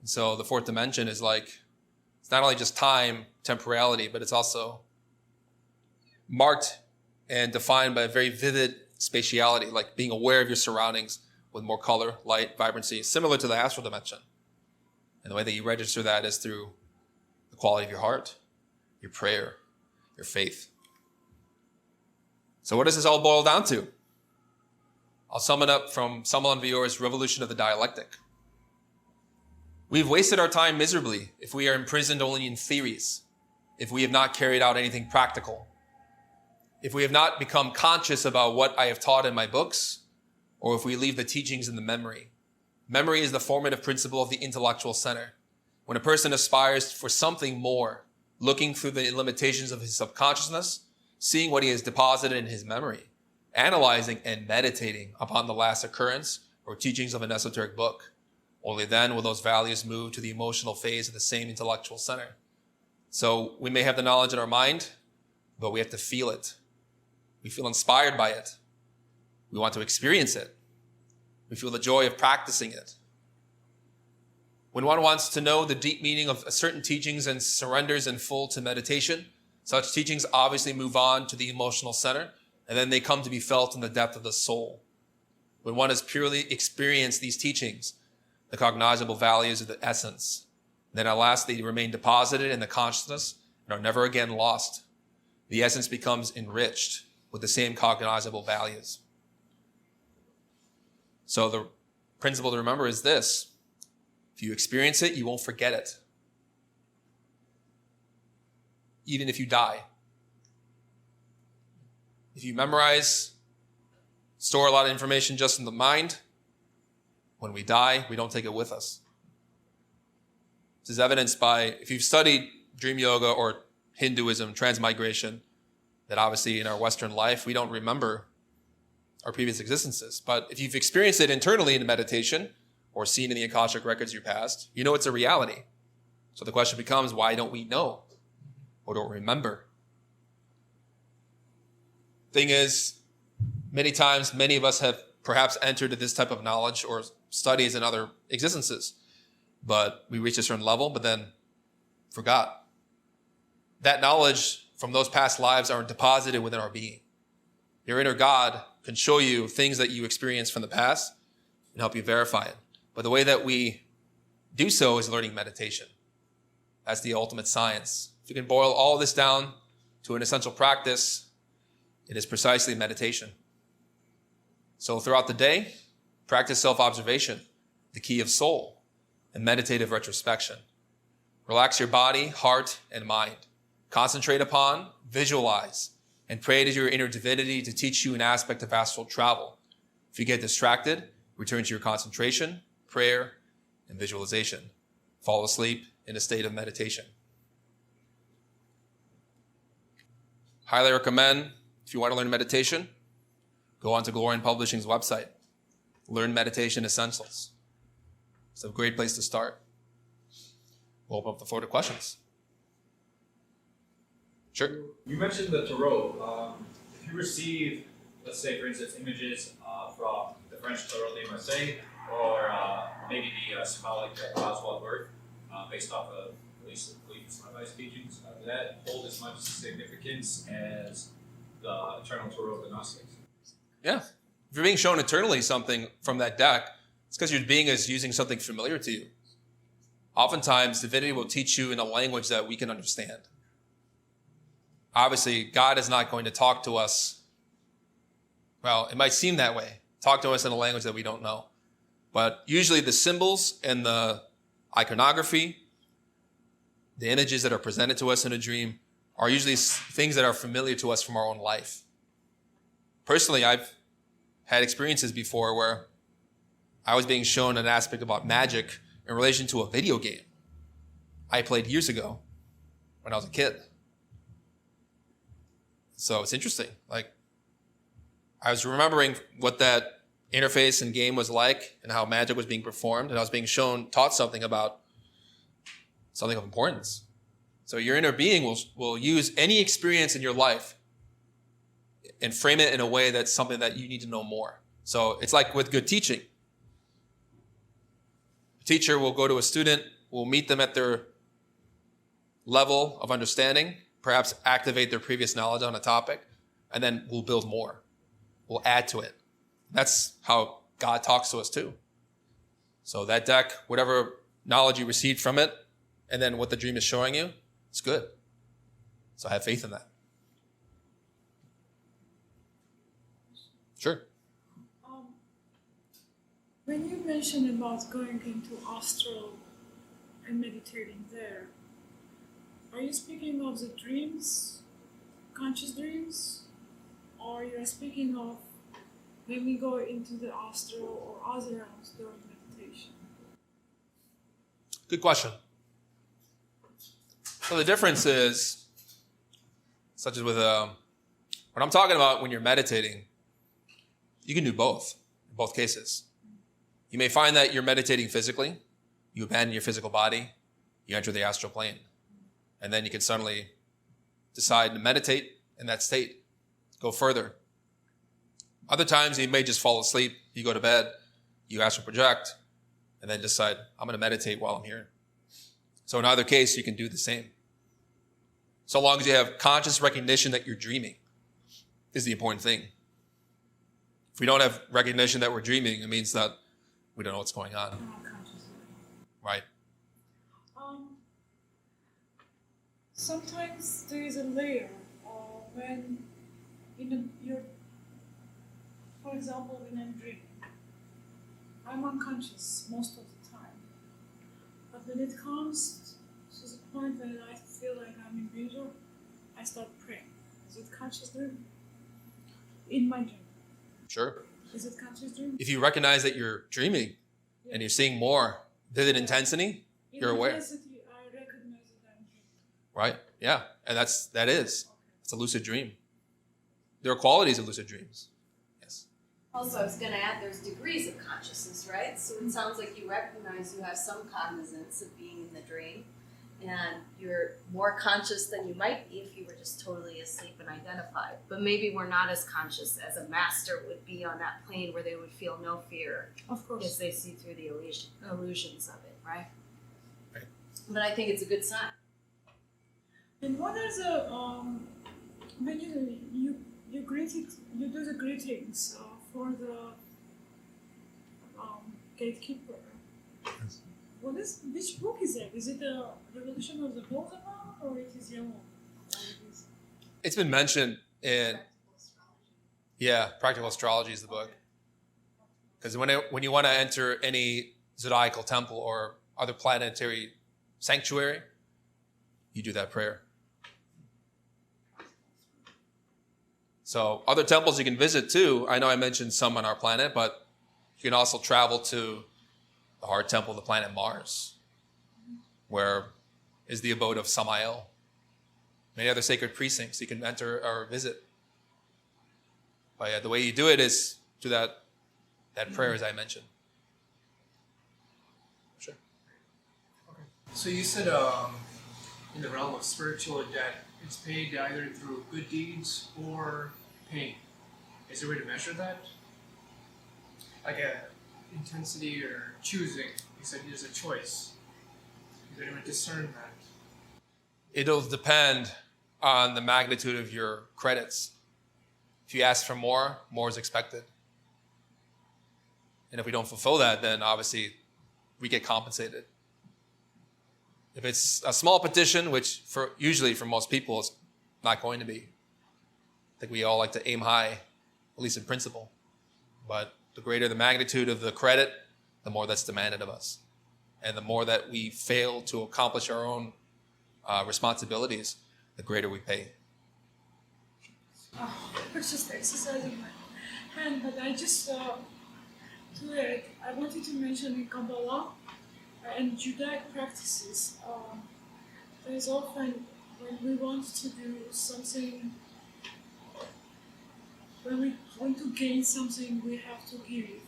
And so the fourth dimension is like, it's not only just time, temporality, but it's also marked and defined by a very vivid spatiality, like being aware of your surroundings with more color, light, vibrancy, similar to the astral dimension. And the way that you register that is through the quality of your heart, your prayer, your faith. So what does this all boil down to? I'll sum it up from Samal Anvior's Revolution of the Dialectic. We've wasted our time miserably if we are imprisoned only in theories, if we have not carried out anything practical, if we have not become conscious about what I have taught in my books, or if we leave the teachings in the memory. Memory is the formative principle of the intellectual center. When a person aspires for something more, looking through the limitations of his subconsciousness, seeing what he has deposited in his memory, analyzing and meditating upon the last occurrence or teachings of an esoteric book, only then will those values move to the emotional phase of the same intellectual center. So we may have the knowledge in our mind, but we have to feel it. We feel inspired by it. We want to experience it. We feel the joy of practicing it. When one wants to know the deep meaning of certain teachings and surrenders in full to meditation, such teachings obviously move on to the emotional center, and then they come to be felt in the depth of the soul. When one has purely experienced these teachings, the cognizable values of the essence, then at last they remain deposited in the consciousness and are never again lost. The essence becomes enriched with the same cognizable values. So the principle to remember is this: if you experience it, you won't forget it. Even if you die. If you memorize, store a lot of information just in the mind, when we die, we don't take it with us. This is evidenced by, if you've studied dream yoga or Hinduism, transmigration, that obviously in our Western life, we don't remember our previous existences. But if you've experienced it internally in meditation or seen in the Akashic Records your past, you know it's a reality. So the question becomes, why don't we know or don't remember? Thing is, many times, many of us have perhaps entered this type of knowledge or studies in other existences, but we reached a certain level, but then forgot. That knowledge from those past lives are deposited within our being. Your inner God can show you things that you experienced from the past and help you verify it. But the way that we do so is learning meditation. That's the ultimate science. If you can boil all this down to an essential practice, it is precisely meditation. So throughout the day, practice self-observation, the key of soul, and meditative retrospection. Relax your body, heart, and mind. Concentrate upon, visualize, and pray to your inner divinity to teach you an aspect of astral travel. If you get distracted, return to your concentration, prayer, and visualization. Fall asleep in a state of meditation. Highly recommend, if you want to learn meditation, go onto Glorian Publishing's website. Learn Meditation Essentials. It's a great place to start. We'll open up the floor to questions. Sure. You mentioned the tarot. If you receive, let's say, for instance, images from the French Tarot de Marseille, or maybe the symbolic Oswald work, based off of at least the belief of some of my teachings, does that hold as much significance as the Eternal Tarot of the Gnostics? Yeah. If you're being shown eternally something from that deck, it's because your being is using something familiar to you. Oftentimes, divinity will teach you in a language that we can understand. Obviously, God is not going to talk to us. Well, it might seem that way. Talk to us in a language that we don't know. But usually the symbols and the iconography, the images that are presented to us in a dream, are usually things that are familiar to us from our own life. Personally, I've had experiences before where I was being shown an aspect about magic in relation to a video game I played years ago when I was a kid. So it's interesting. Like, I was remembering what that interface and game was like and how magic was being performed, and I was being taught something about something of importance. So your inner being will use any experience in your life and frame it in a way that's something that you need to know more. So it's like with good teaching. A teacher will go to a student, will meet them at their level of understanding, perhaps activate their previous knowledge on a topic, and then we'll build more. We'll add to it. That's how God talks to us too. So that deck, whatever knowledge you received from it, and then what the dream is showing you, it's good. So have faith in that. Sure. When you mentioned about going into astral and meditating there, are you speaking of the dreams, conscious dreams, or you're speaking of when we go into the astral or other realms during meditation? Good question. So the difference is, such as with what I'm talking about when you're meditating, you can do both in both cases. You may find that you're meditating physically, you abandon your physical body, you enter the astral plane, and then you can suddenly decide to meditate in that state, go further. Other times you may just fall asleep, you go to bed, you astral project, and then decide, I'm going to meditate while I'm here. So in either case, you can do the same. So long as you have conscious recognition that you're dreaming is the important thing. If we don't have recognition that we're dreaming, it means that we don't know what's going on. Right? Sometimes there is a layer when you're, for example, when I'm dreaming, I'm unconscious most of the time. But when it comes to the point when I feel like I'm in danger, I start praying. Is it conscious dream? In my dream. Sure. Is it conscious dream? If you recognize that you're dreaming and you're seeing more vivid intensity, you're aware. Intensity, I recognize that I'm dreaming. Right? Yeah. And that is. It's a lucid dream. There are qualities of lucid dreams. Yes. Also, I was going to add, there's degrees of consciousness, right? So it sounds like you recognize you have some cognizance of being in the dream, and you're more conscious than you might be if you were just totally asleep and identified. But maybe we're not as conscious as a master would be on that plane where they would feel no fear. Of course. Because they see through the illusions of it, right? Right. But I think it's a good sign. And what are the when you do the greetings for the gatekeeper? Yes. Which book is it? Is it the Revolution of the Golden or it is Yellow? It's been mentioned in, Practical Astrology is the book. Because when you want to enter any zodiacal temple or other planetary sanctuary, you do that prayer. So other temples you can visit too. I know I mentioned some on our planet, but you can also travel to the heart temple of the planet Mars, where is the abode of Samael. Many other sacred precincts you can enter or visit. But yeah, the way you do it is through that prayer as I mentioned. Sure. Okay. So you said in the realm of spiritual debt, it's paid either through good deeds or pain. Is there a way to measure that? Like a intensity or choosing? You said there's a choice. Is there a way to discern that? It'll depend on the magnitude of your credits. If you ask for more is expected. And if we don't fulfill that, then obviously we get compensated. If it's a small petition, which usually for most people it's not going to be. I think we all like to aim high, at least in principle. But the greater the magnitude of the credit, the more that's demanded of us. And the more that we fail to accomplish our own responsibilities, the greater we pay. I was just exercising my hand, but I just I wanted to mention in Kabbalah and Judaic practices, there is often when we want to do something, when we want to gain something, we have to give.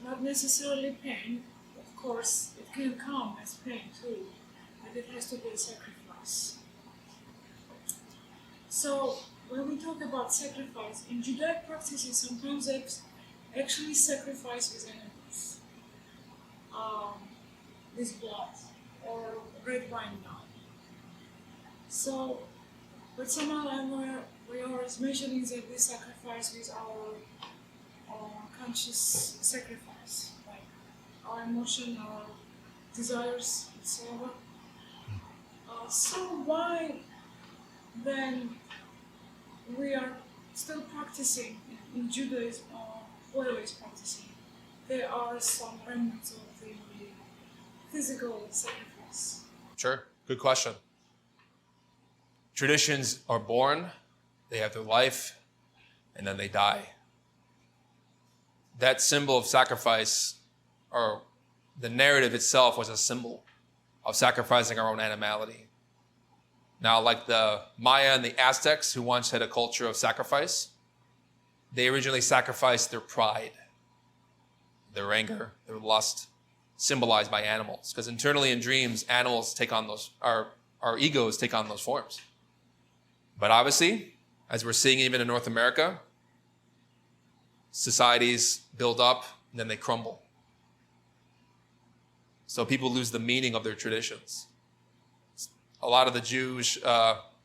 Not necessarily pain, of course, it can come as pain too, but it has to be a sacrifice. So, when we talk about sacrifice, in Judaic practices, sometimes they actually sacrifice with animals, with blood or red wine now. So, but somehow we are mentioning that we sacrifice with our conscious sacrifice, like our emotion, our desires, etc. So why then we are still practicing in Judaism, always practicing? There are some remnants of the physical sacrifice. Sure, good question. Traditions are born, they have their life, and then they die. That symbol of sacrifice, or the narrative itself, was a symbol of sacrificing our own animality. Now, like the Maya and the Aztecs, who once had a culture of sacrifice, they originally sacrificed their pride, their anger, their lust, symbolized by animals. Because internally in dreams, animals take on those, our egos take on those forms. But obviously, as we're seeing even in North America, societies build up and then they crumble. So people lose the meaning of their traditions. A lot of the Jewish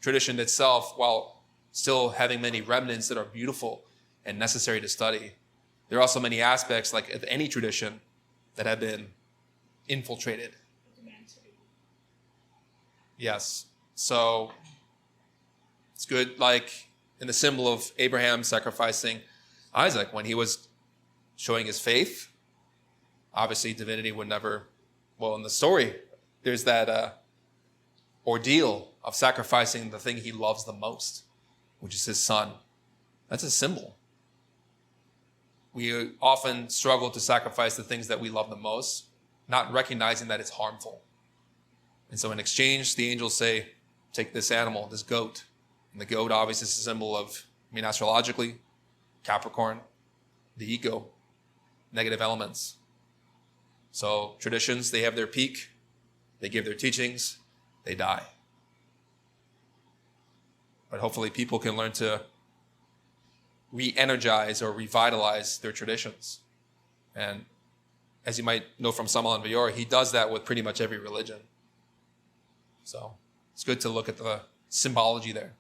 tradition itself, while still having many remnants that are beautiful and necessary to study, there are also many aspects, like of any tradition, that have been infiltrated. Yes. So it's good, like in the symbol of Abraham sacrificing Isaac when he was showing his faith. Obviously, divinity would never, well, in the story, there's that ordeal of sacrificing the thing he loves the most, which is his son. That's a symbol. We often struggle to sacrifice the things that we love the most, not recognizing that it's harmful. And so in exchange, the angels say, take this animal, this goat. And the goat obviously is a symbol of, astrologically, Capricorn, the ego, negative elements. So traditions, they have their peak, they give their teachings, they die. But hopefully people can learn to re-energize or revitalize their traditions. And as you might know from Samal Vior, he does that with pretty much every religion. So it's good to look at the symbology there.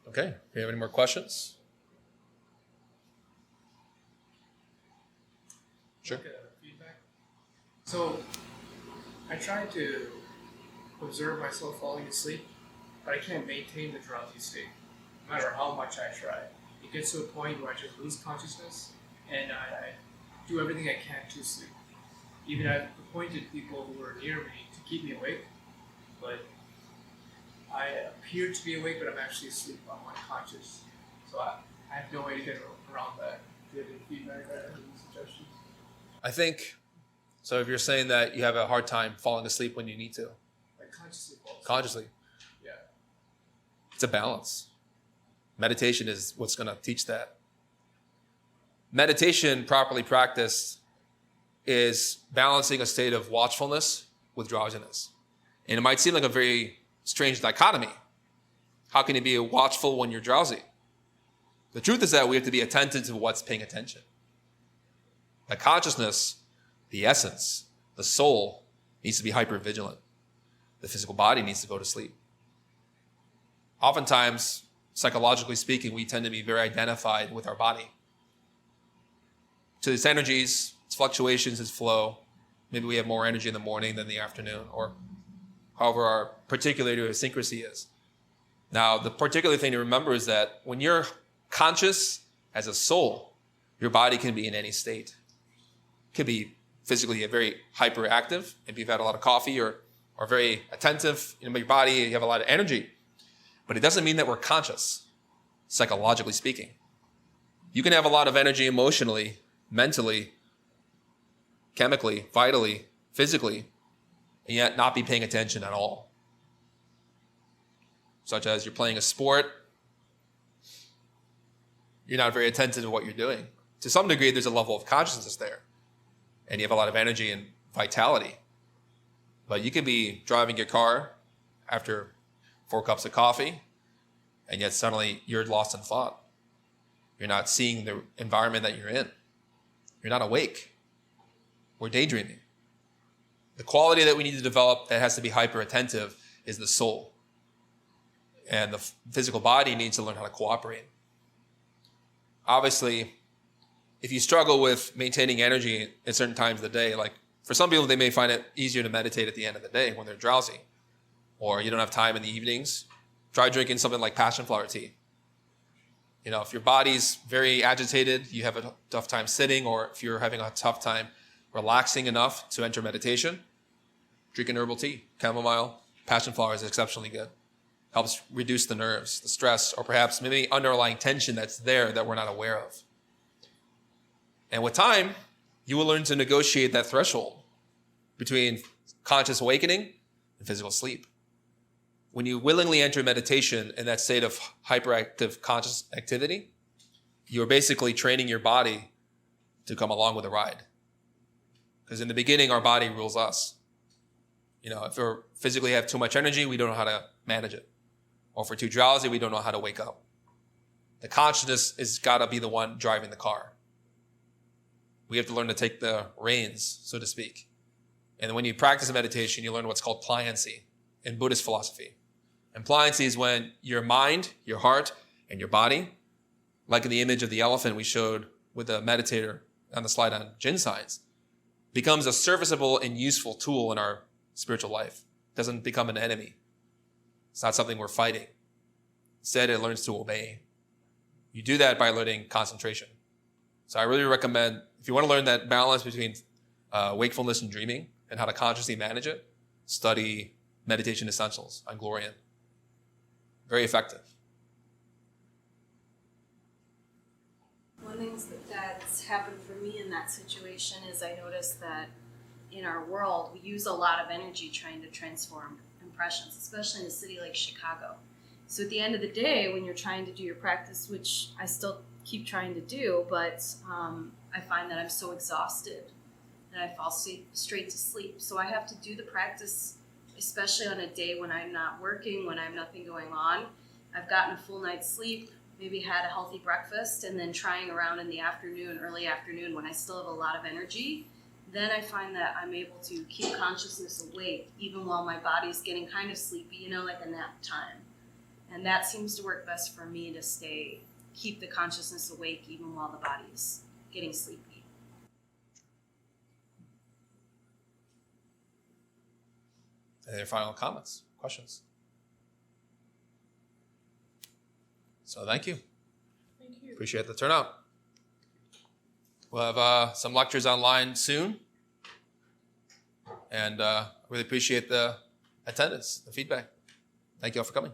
Okay, do you have any more questions? Sure. Feedback. So I try to observe myself falling asleep, but I can't maintain the drowsy state, no matter how much I try. It gets to a point where I just lose consciousness, and I do everything I can to sleep. Even I've appointed people who are near me to keep me awake, but I appear to be awake, but I'm actually asleep. I'm unconscious. So I have no way to get around that. Do you have any feedback or any suggestions? I think, so if you're saying that you have a hard time falling asleep when you need to. Like consciously fall asleep. Consciously. Yeah. It's a balance. Meditation is what's going to teach that. Meditation, properly practiced, is balancing a state of watchfulness with drowsiness. And it might seem like a very strange dichotomy. How can you be watchful when you're drowsy? The truth is that we have to be attentive to what's paying attention. The consciousness, the essence, the soul needs to be hyper vigilant. The physical body needs to go to sleep. Oftentimes, psychologically speaking, we tend to be very identified with our body. To its energies, its fluctuations, its flow. Maybe we have more energy in the morning than the afternoon, or however our particular idiosyncrasy is. Now, the particular thing to remember is that when you're conscious as a soul, your body can be in any state. It could be physically very hyperactive. Maybe you've had a lot of coffee or very attentive in your body, you have a lot of energy. But it doesn't mean that we're conscious, psychologically speaking. You can have a lot of energy emotionally, mentally, chemically, vitally, physically, and yet not be paying attention at all. Such as you're playing a sport, you're not very attentive to what you're doing. To some degree, there's a level of consciousness there, and you have a lot of energy and vitality. But you could be driving your car after 4 cups of coffee, and yet suddenly you're lost in thought. You're not seeing the environment that you're in. You're not awake. We're daydreaming. The quality that we need to develop that has to be hyper attentive is the soul. And the physical body needs to learn how to cooperate. Obviously, if you struggle with maintaining energy at certain times of the day, like for some people, they may find it easier to meditate at the end of the day when they're drowsy, or you don't have time in the evenings, try drinking something like passion flower tea. You know, if your body's very agitated, you have a tough time sitting, or if you're having a tough time relaxing enough to enter meditation, drink an herbal tea. Chamomile, passion flower is exceptionally good. Helps reduce the nerves, the stress, or perhaps maybe underlying tension that's there that we're not aware of. And with time, you will learn to negotiate that threshold between conscious awakening and physical sleep. When you willingly enter meditation in that state of hyperactive conscious activity, you are basically training your body to come along with the ride. Because in the beginning, our body rules us. You know, if we physically have too much energy, we don't know how to manage it. Or if we're too drowsy, we don't know how to wake up. The consciousness is got to be the one driving the car. We have to learn to take the reins, so to speak. And when you practice meditation, you learn what's called pliancy in Buddhist philosophy. And pliancy is when your mind, your heart, and your body, like in the image of the elephant we showed with the meditator on the slide on Jin signs, becomes a serviceable and useful tool in our spiritual life. It doesn't become an enemy. It's not something we're fighting. Instead, it learns to obey. You do that by learning concentration. So I really recommend, if you want to learn that balance between wakefulness and dreaming and how to consciously manage it, study Meditation Essentials on Glorian. Very effective. One thing that's happened for me in that situation is I noticed that in our world, we use a lot of energy trying to transform impressions, especially in a city like Chicago. So at the end of the day, when you're trying to do your practice, which I still keep trying to do, but I find that I'm so exhausted that I fall straight to sleep. So I have to do the practice, especially on a day when I'm not working, when I have nothing going on. I've gotten a full night's sleep, maybe had a healthy breakfast, and then trying around in the afternoon, early afternoon, when I still have a lot of energy, then I find that I'm able to keep consciousness awake even while my body's getting kind of sleepy, like a nap time. And that seems to work best for me to keep the consciousness awake even while the body's getting sleepy. Any final comments, questions? So thank you. Thank you. Appreciate the turnout. We'll have some lectures online soon. And really appreciate the attendance, the feedback. Thank you all for coming.